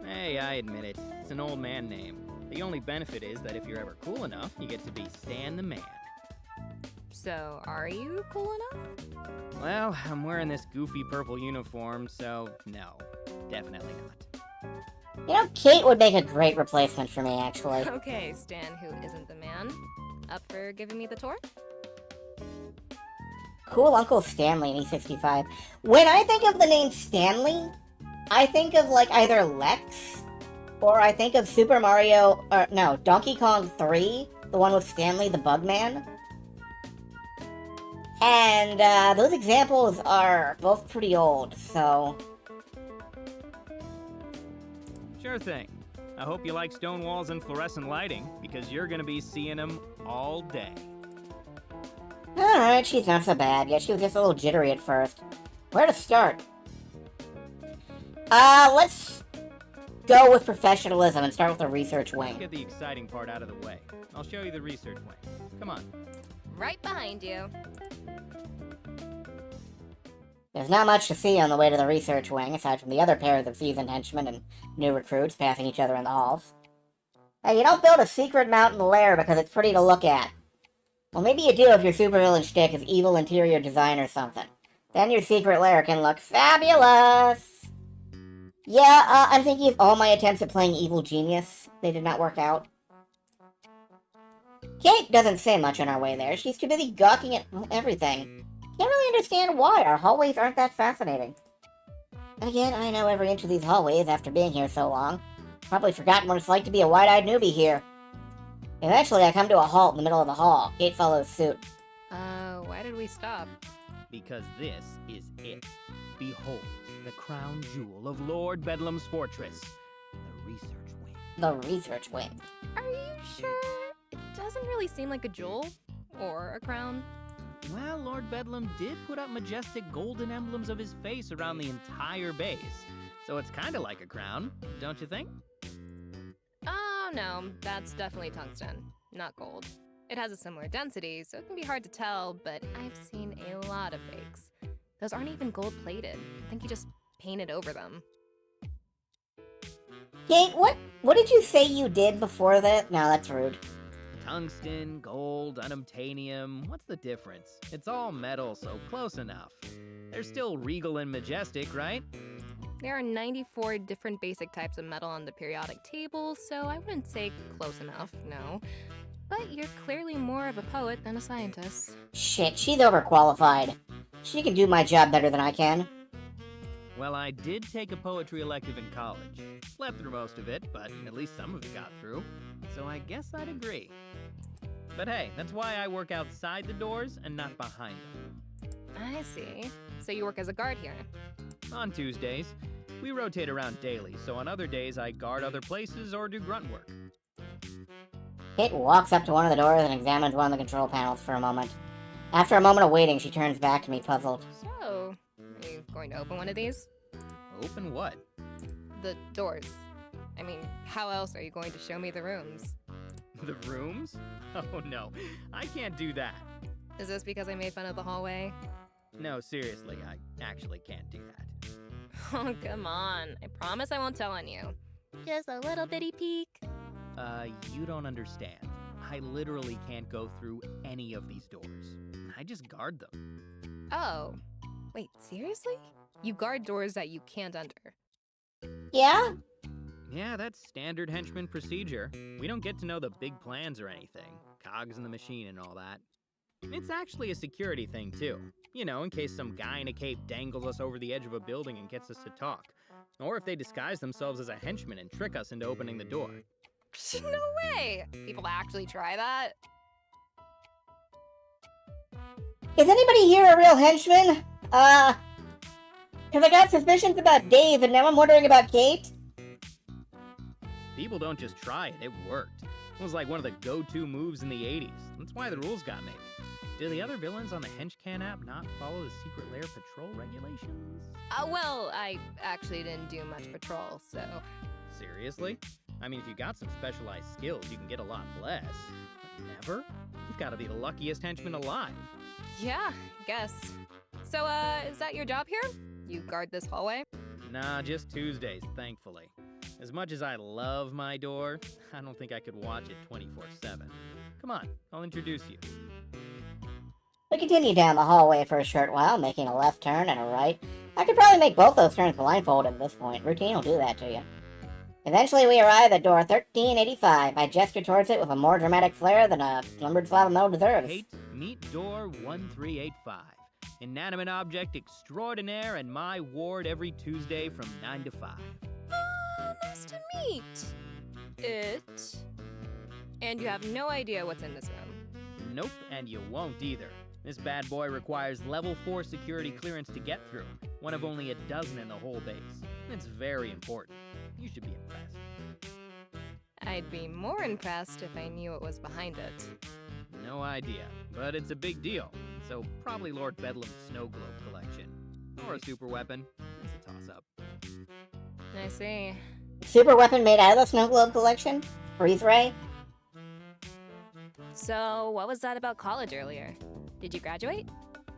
Hey, I admit it. It's an old man name. The only benefit is that if you're ever cool enough, you get to be Stan the Man. So, are you cool enough? Well, I'm wearing this goofy purple uniform, so no, definitely not. You know, Kate would make a great replacement for me, actually. Okay, Stan, who isn't the man. Up for giving me the tour? Cool Uncle Stanley in E65. When I think of the name Stanley, I think of, like, either Lex, or I think of Super Mario, or no, Donkey Kong 3, the one with Stanley the Bugman. And, those examples are both pretty old, so... Sure thing. I hope you like stone walls and fluorescent lighting, because you're gonna be seeing them all day. Alright, she's not so bad. Yeah, she was just a little jittery at first. Where to start? Let's go with professionalism and start with the research Let's wing. get the exciting part out of the way. I'll show you the research wing. Come on. Right behind you. There's not much to see on the way to the research wing, aside from the other pairs of seasoned henchmen and new recruits passing each other in the halls. Hey, you don't build a secret mountain lair because it's pretty to look at. Well, maybe you do if your supervillain shtick is evil interior design or something. Then your secret lair can look fabulous! Yeah, I'm thinking of all my attempts at playing evil genius. They did not work out. Kate doesn't say much on our way there. She's too busy gawking at everything. Can't really understand why our hallways aren't that fascinating. And again, I know every inch of these hallways after being here so long. Probably forgotten what it's like to be a wide-eyed newbie here. Eventually, I come to a halt in the middle of the hall. Kate follows suit. Why did we stop? Because this is it. Behold, the crown jewel of Lord Bedlam's fortress, the research wing. The research wing. Are you sure? It doesn't really seem like a jewel. Or a crown. Well, Lord Bedlam did put up majestic golden emblems of his face around the entire base, so it's kinda like a crown, don't you think? Oh no, that's definitely tungsten, not gold. It has a similar density, so it can be hard to tell, but I've seen a lot of fakes. Those aren't even gold-plated. I think you just painted over them. Kate, what did you say you did before that? No, that's rude. Tungsten, gold, unobtainium, what's the difference? It's all metal, so close enough. They're still regal and majestic, right? There are 94 different basic types of metal on the periodic table, so I wouldn't say close enough, no. But you're clearly more of a poet than a scientist. Shit, she's overqualified. She can do my job better than I can. Well, I did take a poetry elective in college. Slept through most of it, but at least some of it got through. So I guess I'd agree. But hey, that's why I work outside the doors and not behind them. I see. So you work as a guard here? On Tuesdays. We rotate around daily, so on other days I guard other places or do grunt work. Kate walks up to one of the doors and examines one of the control panels for a moment. After a moment of waiting, she turns back to me, puzzled. So, are you going to open one of these? Open what? The doors. I mean, how else are you going to show me the rooms? The rooms? Oh no, I can't do that. Is this because I made fun of the hallway? No, seriously, I actually can't do that. Oh, come on. I promise I won't tell on you. Just a little bitty peek. You don't understand. I literally can't go through any of these doors. I just guard them. Oh. Wait, seriously? You guard doors that you can't enter? Yeah? Yeah, that's standard henchman procedure. We don't get to know the big plans or anything. Cogs in the machine and all that. It's actually a security thing, too. You know, in case some guy in a cape dangles us over the edge of a building and gets us to talk. Or if they disguise themselves as a henchman and trick us into opening the door. No way! People actually try that? Is anybody here a real henchman? Because I got suspicions about Dave, and now I'm wondering about Kate. People don't just try it, it worked. It was like one of the go-to moves in the 80s. That's why the rules got made. Do the other villains on the Henchcan app not follow the Secret Lair patrol regulations? Well, I actually didn't do much patrol, so... Seriously? I mean, if you got some specialized skills, you can get a lot less. But never? You've got to be the luckiest henchman alive. Yeah, guess. So, is that your job here? You guard this hallway? Nah, just Tuesdays, thankfully. As much as I love my door, I don't think I could watch it 24/7. Come on, I'll introduce you. We continue down the hallway for a short while, making a left turn and a right. I could probably make both those turns blindfolded at this point. Routine will do that to you. Eventually, we arrive at door 1385. I gesture towards it with a more dramatic flair than a slumbered Flavamo deserves. Kate, meet door 1385. Inanimate object extraordinaire in my ward every Tuesday from 9 to 5. Nice to meet it. And you have no idea what's in this room. Nope, and you won't either. This bad boy requires level 4 security clearance to get through, one of only a dozen in the whole base. It's very important. You should be impressed. I'd be more impressed if I knew what was behind it. No idea, but it's a big deal. So probably Lord Bedlam's snow globe collection. Or a super weapon. It's a toss-up. I see. Super weapon made out of the Snow Globe collection? Freeze ray? So, what was that about college earlier? Did you graduate?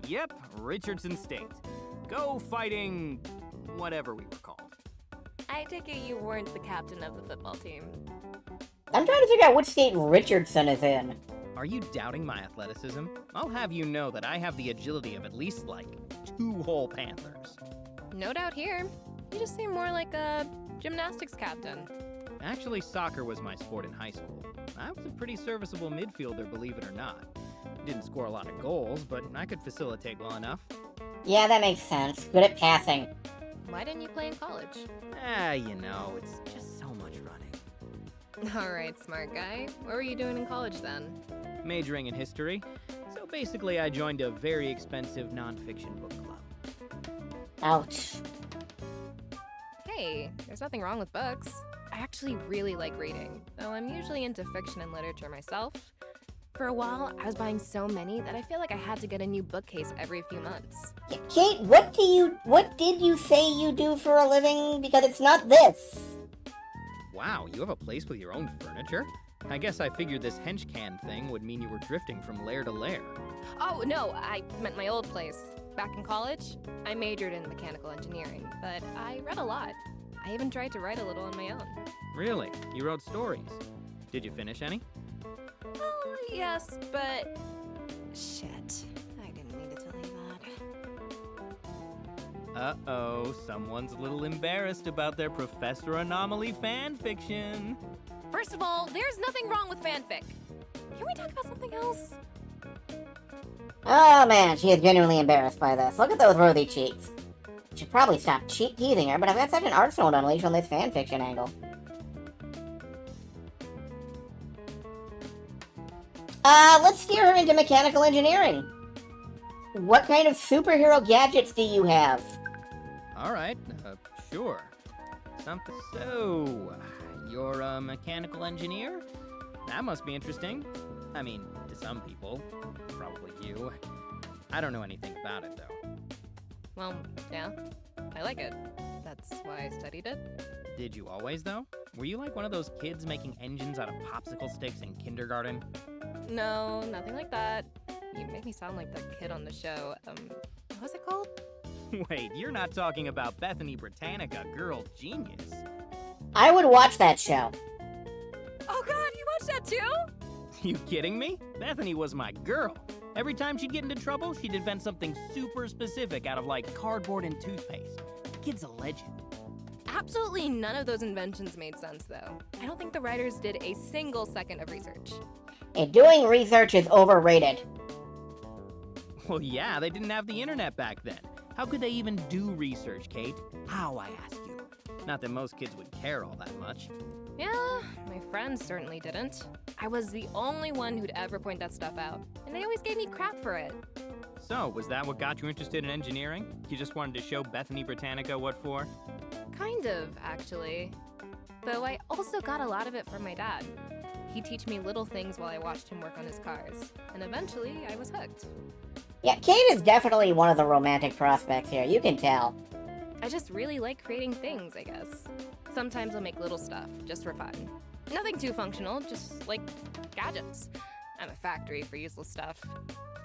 Yep, Richardson State. Go fighting... whatever we were called. I take it you weren't the captain of the football team. I'm trying to figure out which state Richardson is in. Are you doubting my athleticism? I'll have you know that I have the agility of at least, 2 whole panthers. No doubt here. You just seem more like a gymnastics captain. Actually, soccer was my sport in high school. I was a pretty serviceable midfielder, believe it or not. Didn't score a lot of goals, but I could facilitate well enough. Yeah, that makes sense. Good at passing. Why didn't you play in college? It's just so much running. Alright, smart guy. What were you doing in college then? Majoring in history. So basically, I joined a very expensive nonfiction book club. Ouch. Hey, there's nothing wrong with books. I actually really like reading, though I'm usually into fiction and literature myself. For a while, I was buying so many that I feel like I had to get a new bookcase every few months. Kate, what did you say you do for a living? Because it's not this. Wow, you have a place with your own furniture? I guess I figured this henchcan thing would mean you were drifting from lair to lair. Oh, no, I meant my old place. Back in college, I majored in mechanical engineering, but I read a lot. I even tried to write a little on my own. Really? You wrote stories? Did you finish any? Oh, yes, but... Shit. I didn't mean to tell you that. Uh-oh, someone's a little embarrassed about their Professor Anomaly fanfiction. First of all, there's nothing wrong with fanfic. Can we talk about something else? Oh man, she is genuinely embarrassed by this. Look at those rosy cheeks. Should probably stop teasing her, but I've got such an arsenal to unleash on this fanfiction angle. Let's steer her into mechanical engineering. What kind of superhero gadgets do you have? Alright, sure. So, you're a mechanical engineer? That must be interesting. I mean, to some people. Probably you. I don't know anything about it, though. Well, yeah. I like it. That's why I studied it. Did you always, though? Were you like one of those kids making engines out of popsicle sticks in kindergarten? No, nothing like that. You make me sound like the kid on the show. What was it called? Wait, you're not talking about Bethany Britannica, Girl Genius. I would watch that show. Oh god, you watched that too? You kidding me? Bethany was my girl. Every time she'd get into trouble, she'd invent something super specific out of, cardboard and toothpaste. The kid's a legend. Absolutely none of those inventions made sense, though. I don't think the writers did a single second of research. And doing research is overrated. Well, yeah, they didn't have the internet back then. How could they even do research, Kate? How, I ask you? Not that most kids would care all that much. Yeah, my friends certainly didn't. I was the only one who'd ever point that stuff out, and they always gave me crap for it. So, was that what got you interested in engineering? You just wanted to show Bethany Britannica what for? Kind of, actually. Though I also got a lot of it from my dad. He'd teach me little things while I watched him work on his cars, and eventually I was hooked. Yeah, Kate is definitely one of the romantic prospects here, you can tell. I just really like creating things, I guess. Sometimes I'll make little stuff, just for fun. Nothing too functional, just like gadgets. I'm a factory for useless stuff.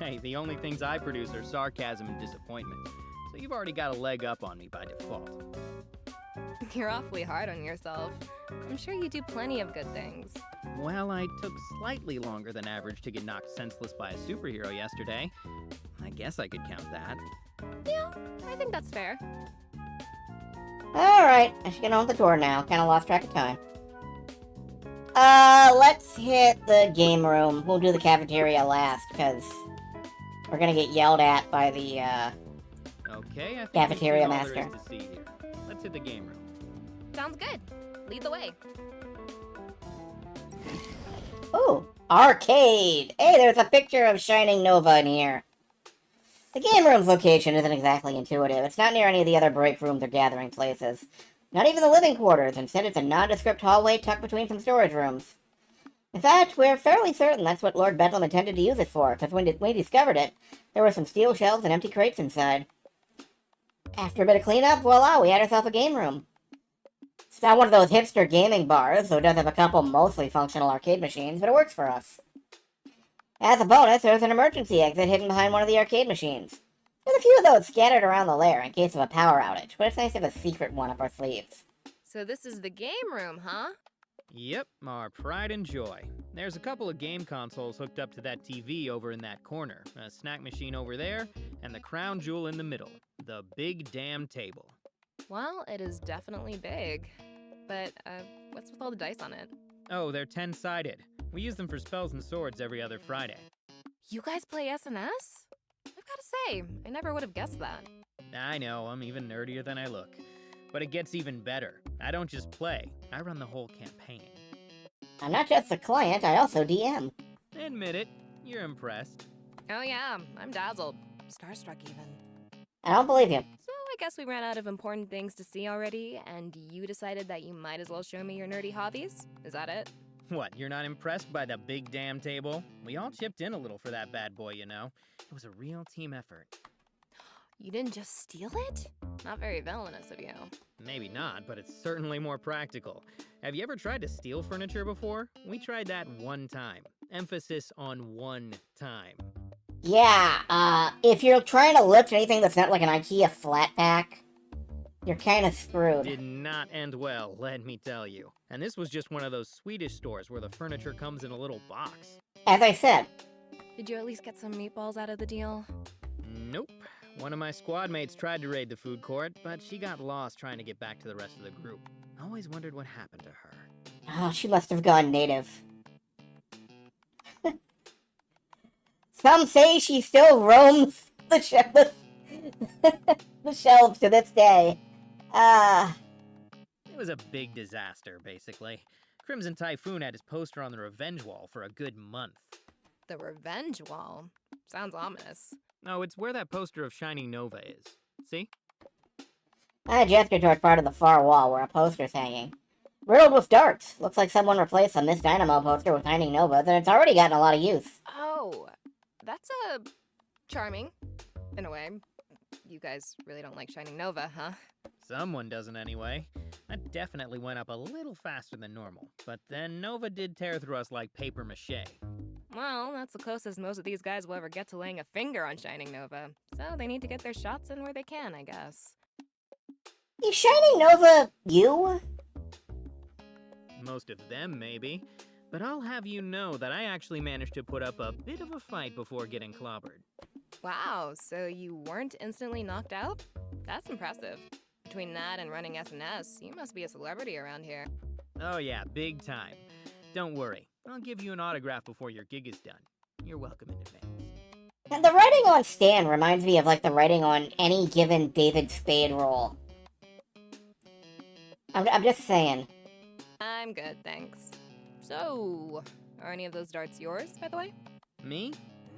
Hey, the only things I produce are sarcasm and disappointment, so you've already got a leg up on me by default. You're awfully hard on yourself. I'm sure you do plenty of good things. Well, I took slightly longer than average to get knocked senseless by a superhero yesterday. I guess I could count that. Yeah, I think that's fair. Alright, I should get on with the tour now. Kinda lost track of time. Let's hit the game room. We'll do the cafeteria last, because we're gonna get yelled at by the, Okay, I think cafeteria we've seen all master. there is to see here. Let's hit the game room. Sounds good. Lead the way. Ooh, arcade! Hey, there's a picture of Shining Nova in here. The game room's location isn't exactly intuitive. It's not near any of the other break rooms or gathering places. Not even the living quarters. Instead, it's a nondescript hallway tucked between some storage rooms. In fact, we're fairly certain that's what Lord Bedlam intended to use it for, because when we discovered it, there were some steel shelves and empty crates inside. After a bit of cleanup, voila, we had ourselves a game room. It's not one of those hipster gaming bars, so it does have a couple mostly functional arcade machines, but it works for us. As a bonus, there's an emergency exit hidden behind one of the arcade machines. There's a few of those scattered around the lair in case of a power outage, but it's nice to have a secret one up our sleeves. So this is the game room, huh? Yep, our pride and joy. There's a couple of game consoles hooked up to that TV over in that corner, a snack machine over there, and the crown jewel in the middle, the big damn table. Well, it is definitely big. But, what's with all the dice on it? Oh, they're 10-sided. We use them for spells and swords every other Friday. You guys play SNS? I've gotta say, I never would have guessed that. I know, I'm even nerdier than I look. But it gets even better. I don't just play, I run the whole campaign. I'm not just a client, I also DM. Admit it, you're impressed. Oh yeah, I'm dazzled. Starstruck even. I don't believe you. So I guess we ran out of important things to see already, and you decided that you might as well show me your nerdy hobbies? Is that it? What, you're not impressed by the big damn table? We all chipped in a little for that bad boy, you know. It was a real team effort. You didn't just steal it? Not very villainous of you. Maybe not, but it's certainly more practical. Have you ever tried to steal furniture before? We tried that one time. Emphasis on one time. Yeah, if you're trying to lift anything that's not like an IKEA flat pack, you're kind of screwed. Did not end well, let me tell you. And this was just one of those Swedish stores where the furniture comes in a little box. As I said. Did you at least get some meatballs out of the deal? Nope. One of my squad mates tried to raid the food court, but she got lost trying to get back to the rest of the group. I always wondered what happened to her. Oh, she must have gone native. Some say she still roams the shelves to this day. It was a big disaster, basically. Crimson Typhoon had his poster on the revenge wall for a good month. The revenge wall? Sounds ominous. No, it's where that poster of Shining Nova is. See? I gestured toward part of the far wall where a poster's hanging. Riddled with darts. Looks like someone replaced the Miss Dynamo poster with Shining Nova, and it's already gotten a lot of use. Oh, that's charming, in a way. You guys really don't like Shining Nova, huh? Someone doesn't anyway. That definitely went up a little faster than normal, but then Nova did tear through us like paper mache. Well, that's the closest most of these guys will ever get to laying a finger on Shining Nova, so they need to get their shots in where they can, I guess. Is Shining Nova you? Most of them, maybe. But I'll have you know that I actually managed to put up a bit of a fight before getting clobbered. Wow, so you weren't instantly knocked out? That's impressive. Between that and running SNS, you must be a celebrity around here. Oh yeah, big time. Don't worry, I'll give you an autograph before your gig is done. You're welcome in advance. And the writing on Stan reminds me of like the writing on any given David Spade role. I'm just saying. I'm good, thanks. So, are any of those darts yours, by the way? Me?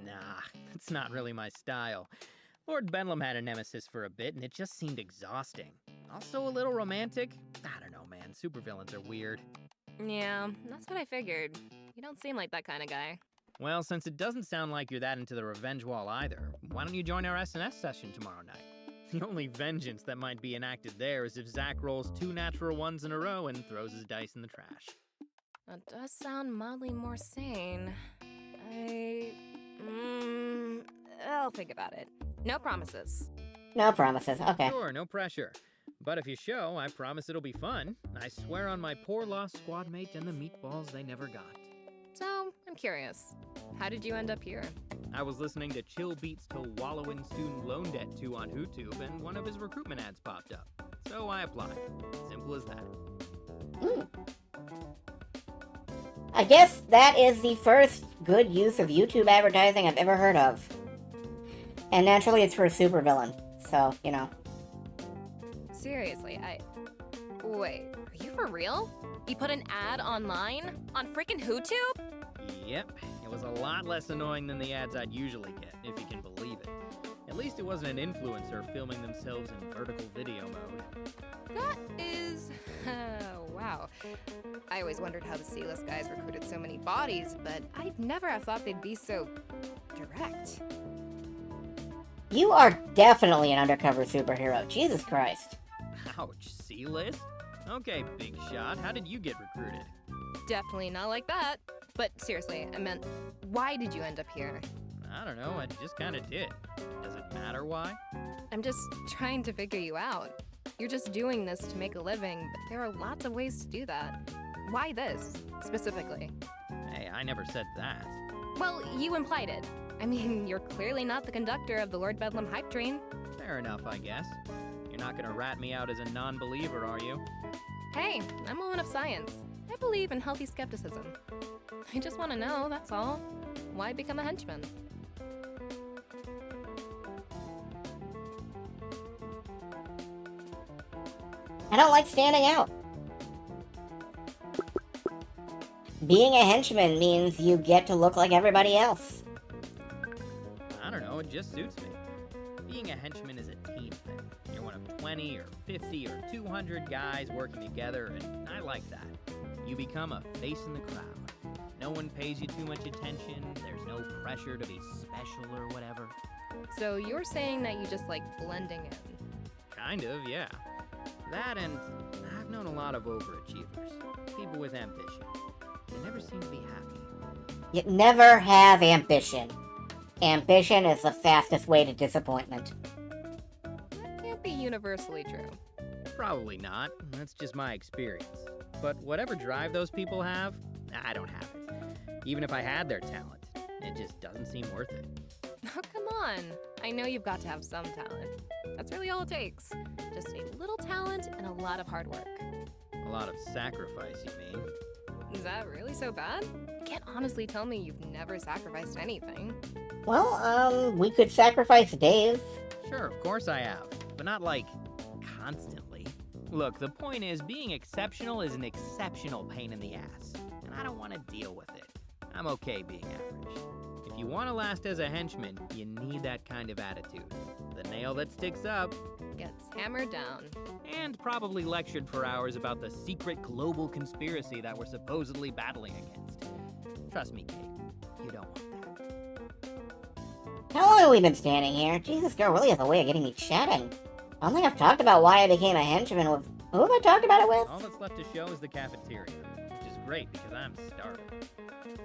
Nah, that's not really my style. Lord Bedlam had a nemesis for a bit, and it just seemed exhausting. Also a little romantic. I don't know, man. Supervillains are weird. Yeah, that's what I figured. You don't seem like that kind of guy. Well, since it doesn't sound like you're that into the revenge wall either, why don't you join our SNS session tomorrow night? The only vengeance that might be enacted there is if Zach rolls 2 natural ones in a row and throws his dice in the trash. That does sound mildly more sane. I'll think about it. No promises. No promises, okay. Sure, no pressure. But if you show, I promise it'll be fun. I swear on my poor lost squad mate and the meatballs they never got. So, I'm curious. How did you end up here? I was listening to Chill Beats to Wallow in Student Loan Debt 2 on YouTube, and one of his recruitment ads popped up. So I applied. Simple as that. I guess that is the first good use of YouTube advertising I've ever heard of. And naturally it's for a supervillain, so, you know. Seriously, Wait, are you for real? You put an ad online? On freaking HooTube? Yep, it was a lot less annoying than the ads I'd usually get, if you can believe it. At least it wasn't an influencer filming themselves in vertical video mode. That is... wow. I always wondered how the C-list guys recruited so many bodies, but I'd never have thought they'd be so... direct. You are definitely an undercover superhero, Jesus Christ. Ouch, C-list? Okay, big shot, how did you get recruited? Definitely not like that. But seriously, I meant, why did you end up here? I don't know, I just kinda did. Does it matter why? I'm just trying to figure you out. You're just doing this to make a living, but there are lots of ways to do that. Why this, specifically? Hey, I never said that. Well, you implied it. I mean, you're clearly not the conductor of the Lord Bedlam hype train. Fair enough, I guess. You're not gonna rat me out as a non-believer, are you? Hey, I'm a woman of science. I believe in healthy skepticism. I just want to know, that's all. Why become a henchman? I don't like standing out. Being a henchman means you get to look like everybody else. I don't know, it just suits me. Being a henchman is a team thing. You're one of 20 or 50 or 200 guys working together, and I like that. You become a face in the crowd. No one pays you too much attention, there's no pressure to be special or whatever. So you're saying that you just like blending in? Kind of, yeah. That and I've known a lot of overachievers. People with ambition. They never seem to be happy. You never have ambition. Ambition is the fastest way to disappointment. That can't be universally true. Probably not. That's just my experience. But whatever drive those people have, I don't have it. Even if I had their talent, it just doesn't seem worth it. Oh, come on. I know you've got to have some talent. That's really all it takes. Just a little talent and a lot of hard work. A lot of sacrifice, you mean? Is that really so bad? You can't honestly tell me you've never sacrificed anything. Well, we could sacrifice Dave. Sure, of course I have. But not, like, constantly. Look, the point is, being exceptional is an exceptional pain in the ass. And I don't want to deal with it. I'm okay being average. If you want to last as a henchman, you need that kind of attitude. The nail that sticks up Gets hammered down. and probably lectured for hours about the secret global conspiracy that we're supposedly battling against. Trust me, Kate, you don't want that. How long have we been standing here? Jesus, girl really has a way of getting me chatting. I don't think I've talked about why I became a henchman with... Who have I talked about it with? All that's left to show is the cafeteria, which is great because I'm starving.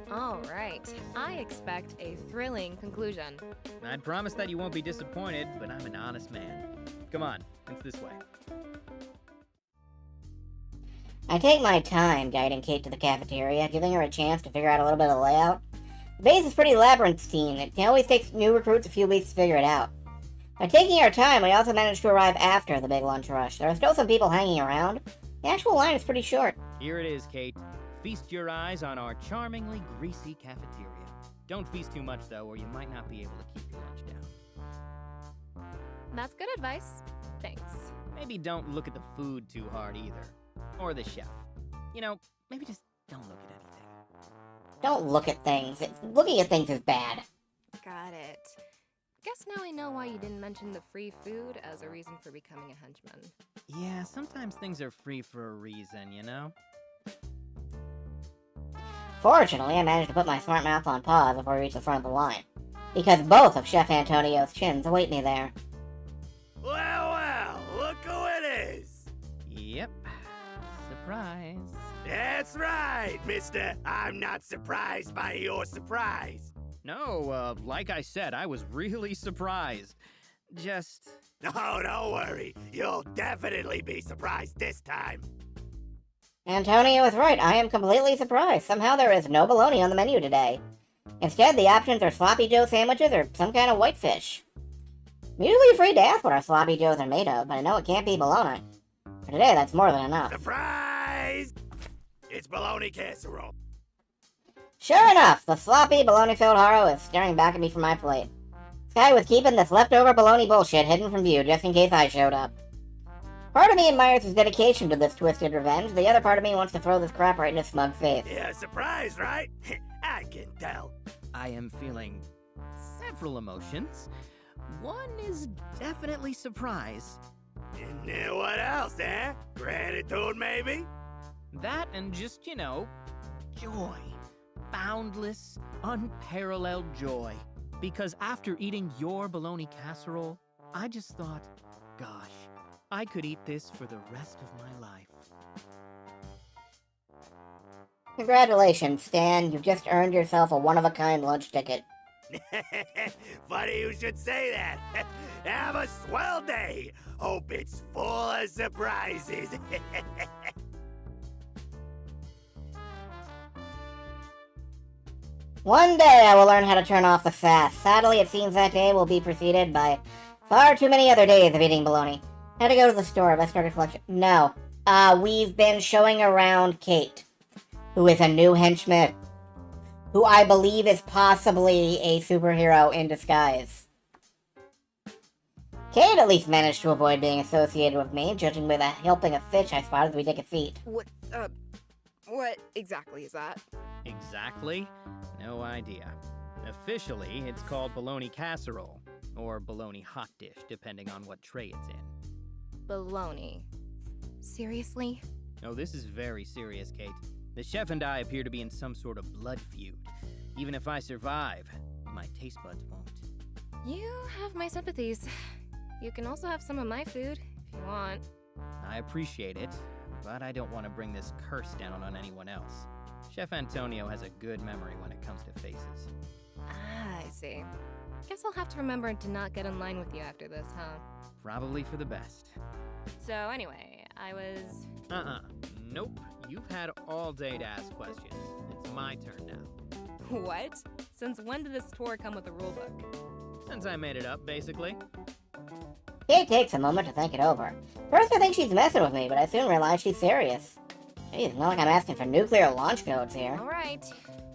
All right. I expect a thrilling conclusion. I'd promise that you won't be disappointed, but I'm an honest man. Come on, it's this way. I take my time guiding Kate to the cafeteria, giving her a chance to figure out a little bit of the layout. The base is pretty labyrinthine. It always takes new recruits a few weeks to figure it out. By taking our time, we also managed to arrive after the big lunch rush. There are still some people hanging around. The actual line is pretty short. Here it is, Kate. Feast your eyes on our charmingly greasy cafeteria. Don't feast too much, though, or you might not be able to keep your lunch down. That's good advice. Thanks. Maybe don't look at the food too hard either. Or the chef. You know, maybe just don't look at anything. Don't look at things. Looking at things is bad. Got it. Guess now I know why you didn't mention the free food as a reason for becoming a henchman. Yeah, sometimes things are free for a reason, you know? Fortunately, I managed to put my smart mouth on pause before we reached the front of the line, because both of Chef Antonio's chins await me there. Well, look who it is! Yep. Surprise. That's right, mister. I'm not surprised by your surprise. No, like I said, I was really surprised. Just... No, don't worry. You'll definitely be surprised this time. Antonio is right. I am completely surprised. Somehow there is no bologna on the menu today. Instead, the options are sloppy joe sandwiches or some kind of whitefish. I'm usually afraid to ask what our sloppy joes are made of, but I know it can't be bologna. For today, that's more than enough. Surprise! It's bologna casserole. Sure enough, the sloppy bologna-filled haro is staring back at me from my plate. This guy was keeping this leftover bologna bullshit hidden from view just in case I showed up. Part of me admires his dedication to this twisted revenge. The other part of me wants to throw this crap right in his smug face. Yeah, surprised, right? I can tell. I am feeling several emotions. One is definitely surprise. And then what else, eh? Gratitude, maybe? That and just, you know, joy. Boundless, unparalleled joy. Because after eating your bologna casserole, I just thought, gosh, I could eat this for the rest of my life. Congratulations, Stan. You've just earned yourself a one-of-a-kind lunch ticket. Funny you should say that. Have a swell day. Hope it's full of surprises. One day I will learn how to turn off the sass. Sadly, it seems that day will be preceded by far too many other days of eating bologna. Had to go to the store. Have I started collection? No. We've been showing around Kate, who is a new henchman, who I believe is possibly a superhero in disguise. Kate at least managed to avoid being associated with me, judging by the helping of fish I spotted as we take a seat. What exactly is that? Exactly? No idea. Officially, it's called bologna casserole, or bologna hot dish, depending on what tray it's in. Baloney. Seriously? Oh, this is very serious, Kate. The chef and I appear to be in some sort of blood feud. Even if I survive, my taste buds won't. You have my sympathies. You can also have some of my food, if you want. I appreciate it, but I don't want to bring this curse down on anyone else. Chef Antonio has a good memory when it comes to faces. Ah, I see. Guess I'll have to remember to not get in line with you after this, huh? Probably for the best. So anyway, I was... Nope. You've had all day to ask questions. It's my turn now. What? Since when did this tour come with a rulebook? Since I made it up, basically. Kate takes a moment to think it over. First I think she's messing with me, but I soon realize she's serious. Geez, it's not like I'm asking for nuclear launch codes here. Alright,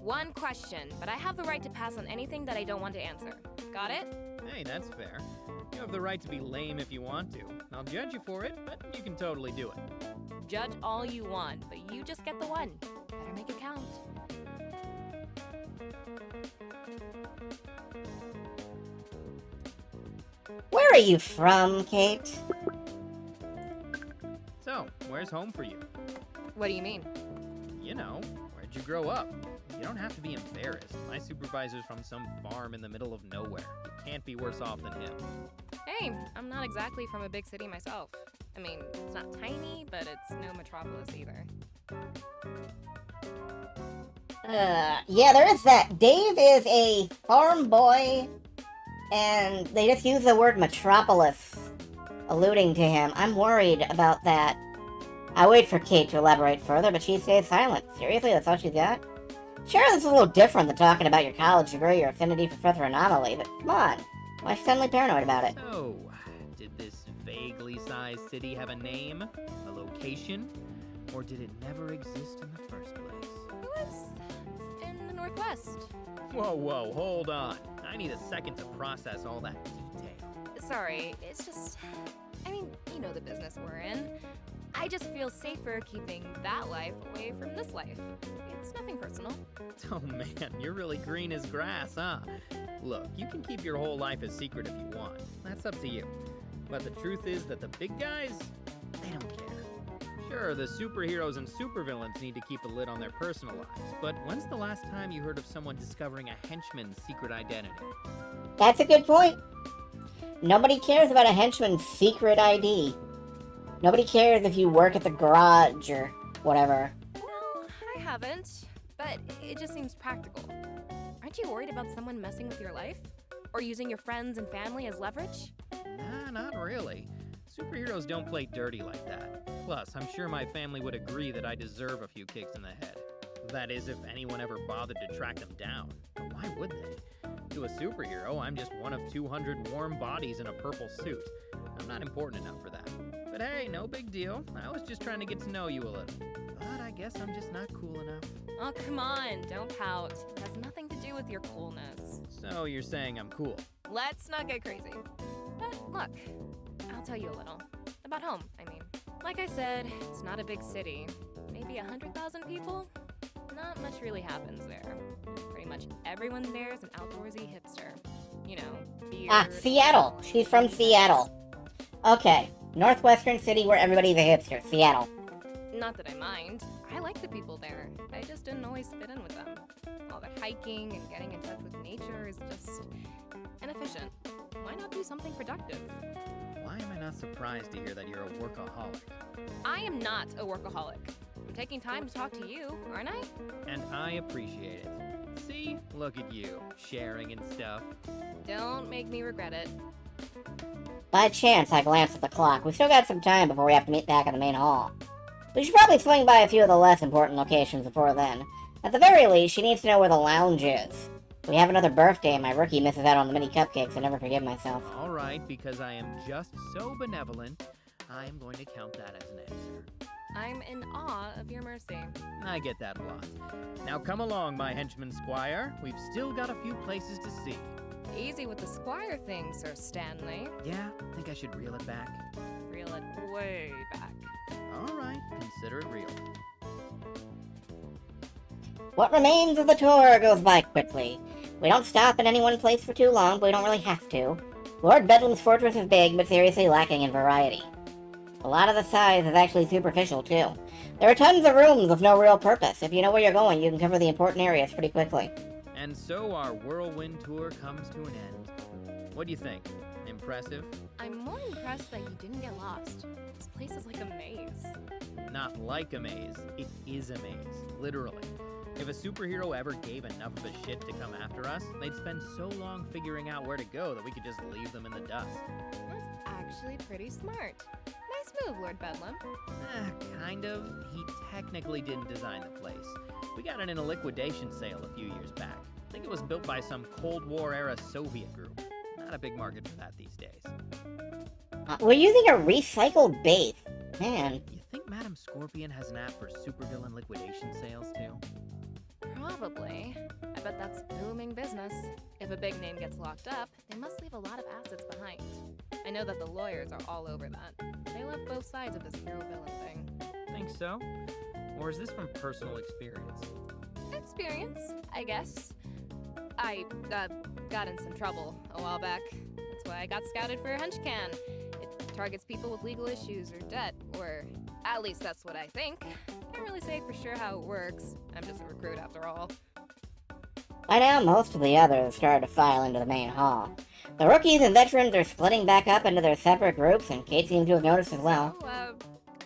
one question, but I have the right to pass on anything that I don't want to answer. Got it? Hey, that's fair. You have the right to be lame if you want to. I'll judge you for it, but you can totally do it. Judge all you want, but you just get the one. Better make it count. Where are you from, Kate? So, where's home for you? What do you mean? You know, where'd you grow up? You don't have to be embarrassed. My supervisor's from some farm in the middle of nowhere. You can't be worse off than him. Hey, I'm not exactly from a big city myself. I mean, it's not tiny, but it's no metropolis either. Yeah, there is that. Dave is a farm boy, and they just use the word metropolis, alluding to him. I'm worried about that. I wait for Kate to elaborate further, but she stays silent. Seriously, that's all she's got? Sure, this is a little different than talking about your college degree or affinity for Professor Anomaly, but come on. Why suddenly paranoid about it? So, did this vaguely sized city have a name, a location, or did it never exist in the first place? It was in the Northwest. Whoa, hold on. I need a second to process all that detail. Sorry, it's just. I mean, you know the business we're in. I just feel safer keeping that life away from this life. It's nothing personal. Oh man, you're really green as grass, huh? Look, you can keep your whole life a secret if you want. That's up to you. But the truth is that the big guys, they don't care. Sure, the superheroes and supervillains need to keep a lid on their personal lives, but when's the last time you heard of someone discovering a henchman's secret identity? That's a good point. Nobody cares about a henchman's secret ID. Nobody cares if you work at the garage or whatever. Well, I haven't, but it just seems practical. Aren't you worried about someone messing with your life? Or using your friends and family as leverage? Nah, not really. Superheroes don't play dirty like that. Plus, I'm sure my family would agree that I deserve a few kicks in the head. That is, if anyone ever bothered to track them down. But why would they? To a superhero, I'm just one of 200 warm bodies in a purple suit. I'm not important enough for that. But hey, no big deal. I was just trying to get to know you a little. But I guess I'm just not cool enough. Oh, come on, don't pout. It has nothing to do with your coolness. So you're saying I'm cool? Let's not get crazy. But look, I'll tell you a little. About home, I mean. Like I said, it's not a big city. Maybe 100,000 people? Not much really happens there. Pretty much everyone there is an outdoorsy hipster. You know, beard. Seattle. She's from Seattle. Okay, northwestern city where everybody's a hipster. Seattle. Not that I mind. I like the people there. I just didn't always fit in with them. All the hiking and getting in touch with nature is just inefficient. Why not do something productive? Why am I not surprised to hear that you're a workaholic? I am not a workaholic. I'm taking time to talk to you, aren't I? And I appreciate it. See? Look at you, sharing and stuff. Don't make me regret it. By chance, I glanced at the clock. We still got some time before we have to meet back at the main hall. We should probably swing by a few of the less important locations before then. At the very least, she needs to know where the lounge is. If we have another birthday and my rookie misses out on the mini cupcakes, I never forgive myself. All right, because I am just so benevolent, I am going to count that as an answer. I'm in awe of your mercy. I get that a lot. Now come along, my henchman squire. We've still got a few places to see. Easy with the squire thing, Sir Stanley. Yeah, think I should reel it back? Reel it way back. All right, consider it real. What remains of the tour goes by quickly. We don't stop in any one place for too long, but we don't really have to. Lord Bedlam's fortress is big, but seriously lacking in variety. A lot of the size is actually superficial, too. There are tons of rooms with no real purpose. If you know where you're going, you can cover the important areas pretty quickly. And so our whirlwind tour comes to an end. What do you think? Impressive? I'm more impressed that you didn't get lost. This place is like a maze. Not like a maze. It is a maze. Literally. If a superhero ever gave enough of a shit to come after us, they'd spend so long figuring out where to go that we could just leave them in the dust. That's actually pretty smart. Nice move, Lord Bedlam. Kind of. He technically didn't design the place. We got it in a liquidation sale a few years back. I think it was built by some Cold War-era Soviet group. Not a big market for that these days. We're using a recycled base. Man. You think Madam Scorpion has an app for supervillain liquidation sales, too? Probably. I bet that's booming business. If a big name gets locked up, they must leave a lot of assets behind. I know that the lawyers are all over that. They love both sides of this hero-villain thing. Think so? Or is this from personal experience? Experience, I guess. I, got in some trouble a while back. That's why I got scouted for Henchman. It targets people with legal issues or debt, or at least that's what I think. Can't really say for sure how it works. I'm just a recruit after all. By now, most of the others have started to file into the main hall. The rookies and veterans are splitting back up into their separate groups, and Kate seems to have noticed as well. So,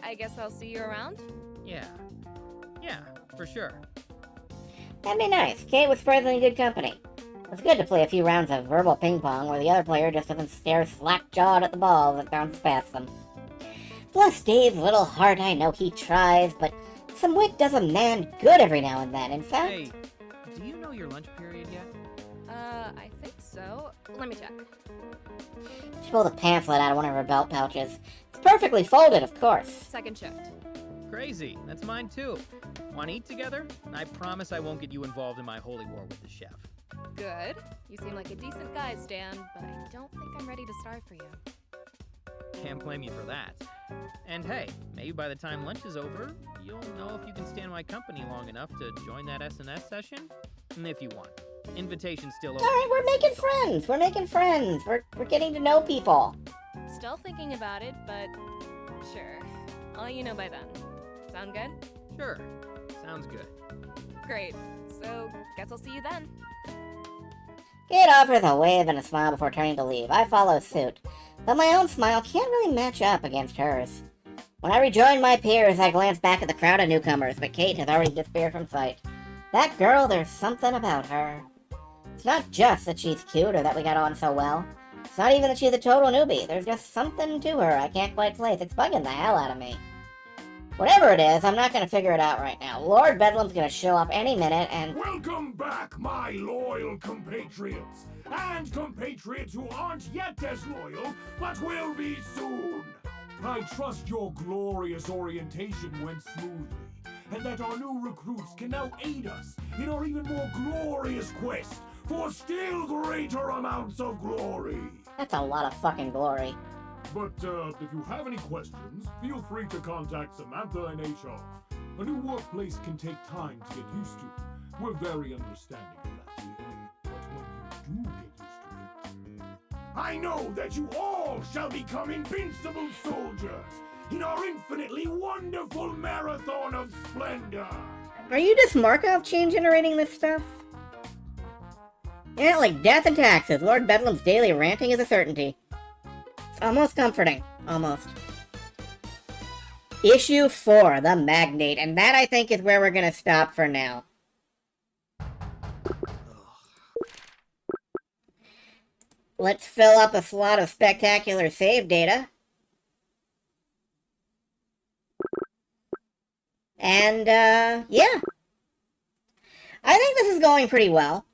I guess I'll see you around? Yeah, for sure. That'd be nice. Kate was surprisingly good company. It's good to play a few rounds of verbal ping-pong where the other player just doesn't stare slack-jawed at the balls that bounce past them. Bless Dave's little heart, I know he tries, but some wit does a man good every now and then. In fact... Hey, do you know your lunch period yet? I think so let me check. She pulled a pamphlet out of one of her belt pouches. It's perfectly folded, of course. Second shift. Crazy. That's mine too. Want to eat together? I promise I won't get you involved in my holy war with the chef. Good. You seem like a decent guy, Stan, but I don't think I'm ready to starve for you. Can't blame you for that. And hey, maybe by the time lunch is over, you'll know if you can stand my company long enough to join that S&S session. And if you want. Invitation's still open. Alright, we're making friends. We're making friends. We're getting to know people. Still thinking about it, but sure. I'll let you know by then. Sound good? Sure. Sounds good. Great. So, guess I'll see you then. Kate offers a wave and a smile before turning to leave. I follow suit. But my own smile can't really match up against hers. When I rejoin my peers, I glance back at the crowd of newcomers, but Kate has already disappeared from sight. That girl, there's something about her. It's not just that she's cute or that we got on so well. It's not even that she's a total newbie. There's just something to her I can't quite place. It's bugging the hell out of me. Whatever it is, I'm not going to figure it out right now. Lord Bedlam's going to show up any minute and... Welcome back, my loyal compatriots. And compatriots who aren't yet as loyal, but will be soon. I trust your glorious orientation went smoothly, and that our new recruits can now aid us in our even more glorious quest for still greater amounts of glory. That's a lot of fucking glory. But if you have any questions, feel free to contact Samantha in HR. A new workplace can take time to get used to. We're very understanding of that here. But when you do get used to it, I know that you all shall become invincible soldiers in our infinitely wonderful marathon of splendor. Are you just Markov chain generating this stuff? Yeah, like death and taxes. Lord Bedlam's daily ranting is a certainty. It's almost comforting. Almost. Issue 4, The Magnate. And that, I think, is where we're going to stop for now. Let's fill up a slot of spectacular save data. And, yeah. I think this is going pretty well.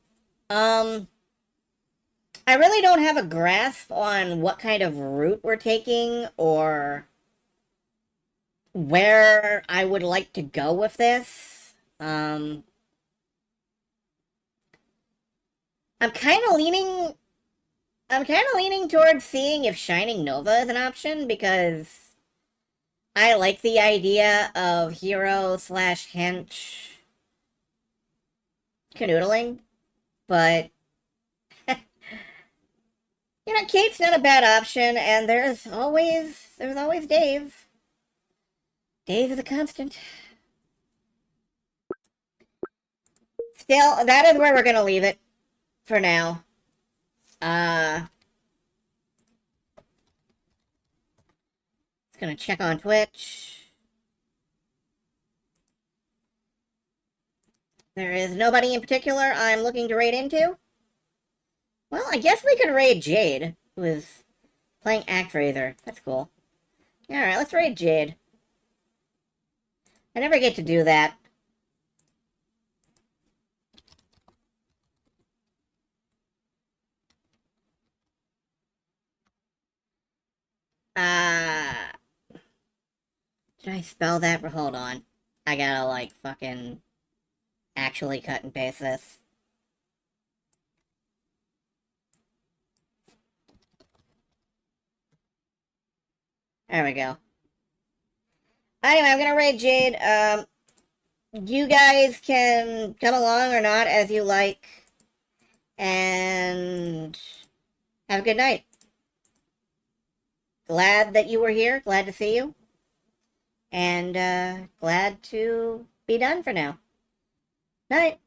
I really don't have a grasp on what kind of route we're taking or where I would like to go with this. I'm kind of leaning towards seeing if Shining Nova is an option, because I like the idea of hero/hench canoodling, but you know, Kate's not a bad option, and there's always Dave. Dave is a constant. Still, that is where we're gonna leave it for now. Just gonna check on Twitch. There is nobody in particular I'm looking to raid into. Well, I guess we could raid Jade, who is playing ActRaiser. That's cool. Alright, let's raid Jade. I never get to do that. Did I spell that? Hold on. I gotta, like, fucking actually cut and paste this. There we go. Anyway, I'm gonna raid Jade. You guys can come along or not as you like. And have a good night. Glad that you were here. Glad to see you. And glad to be done for now. Night.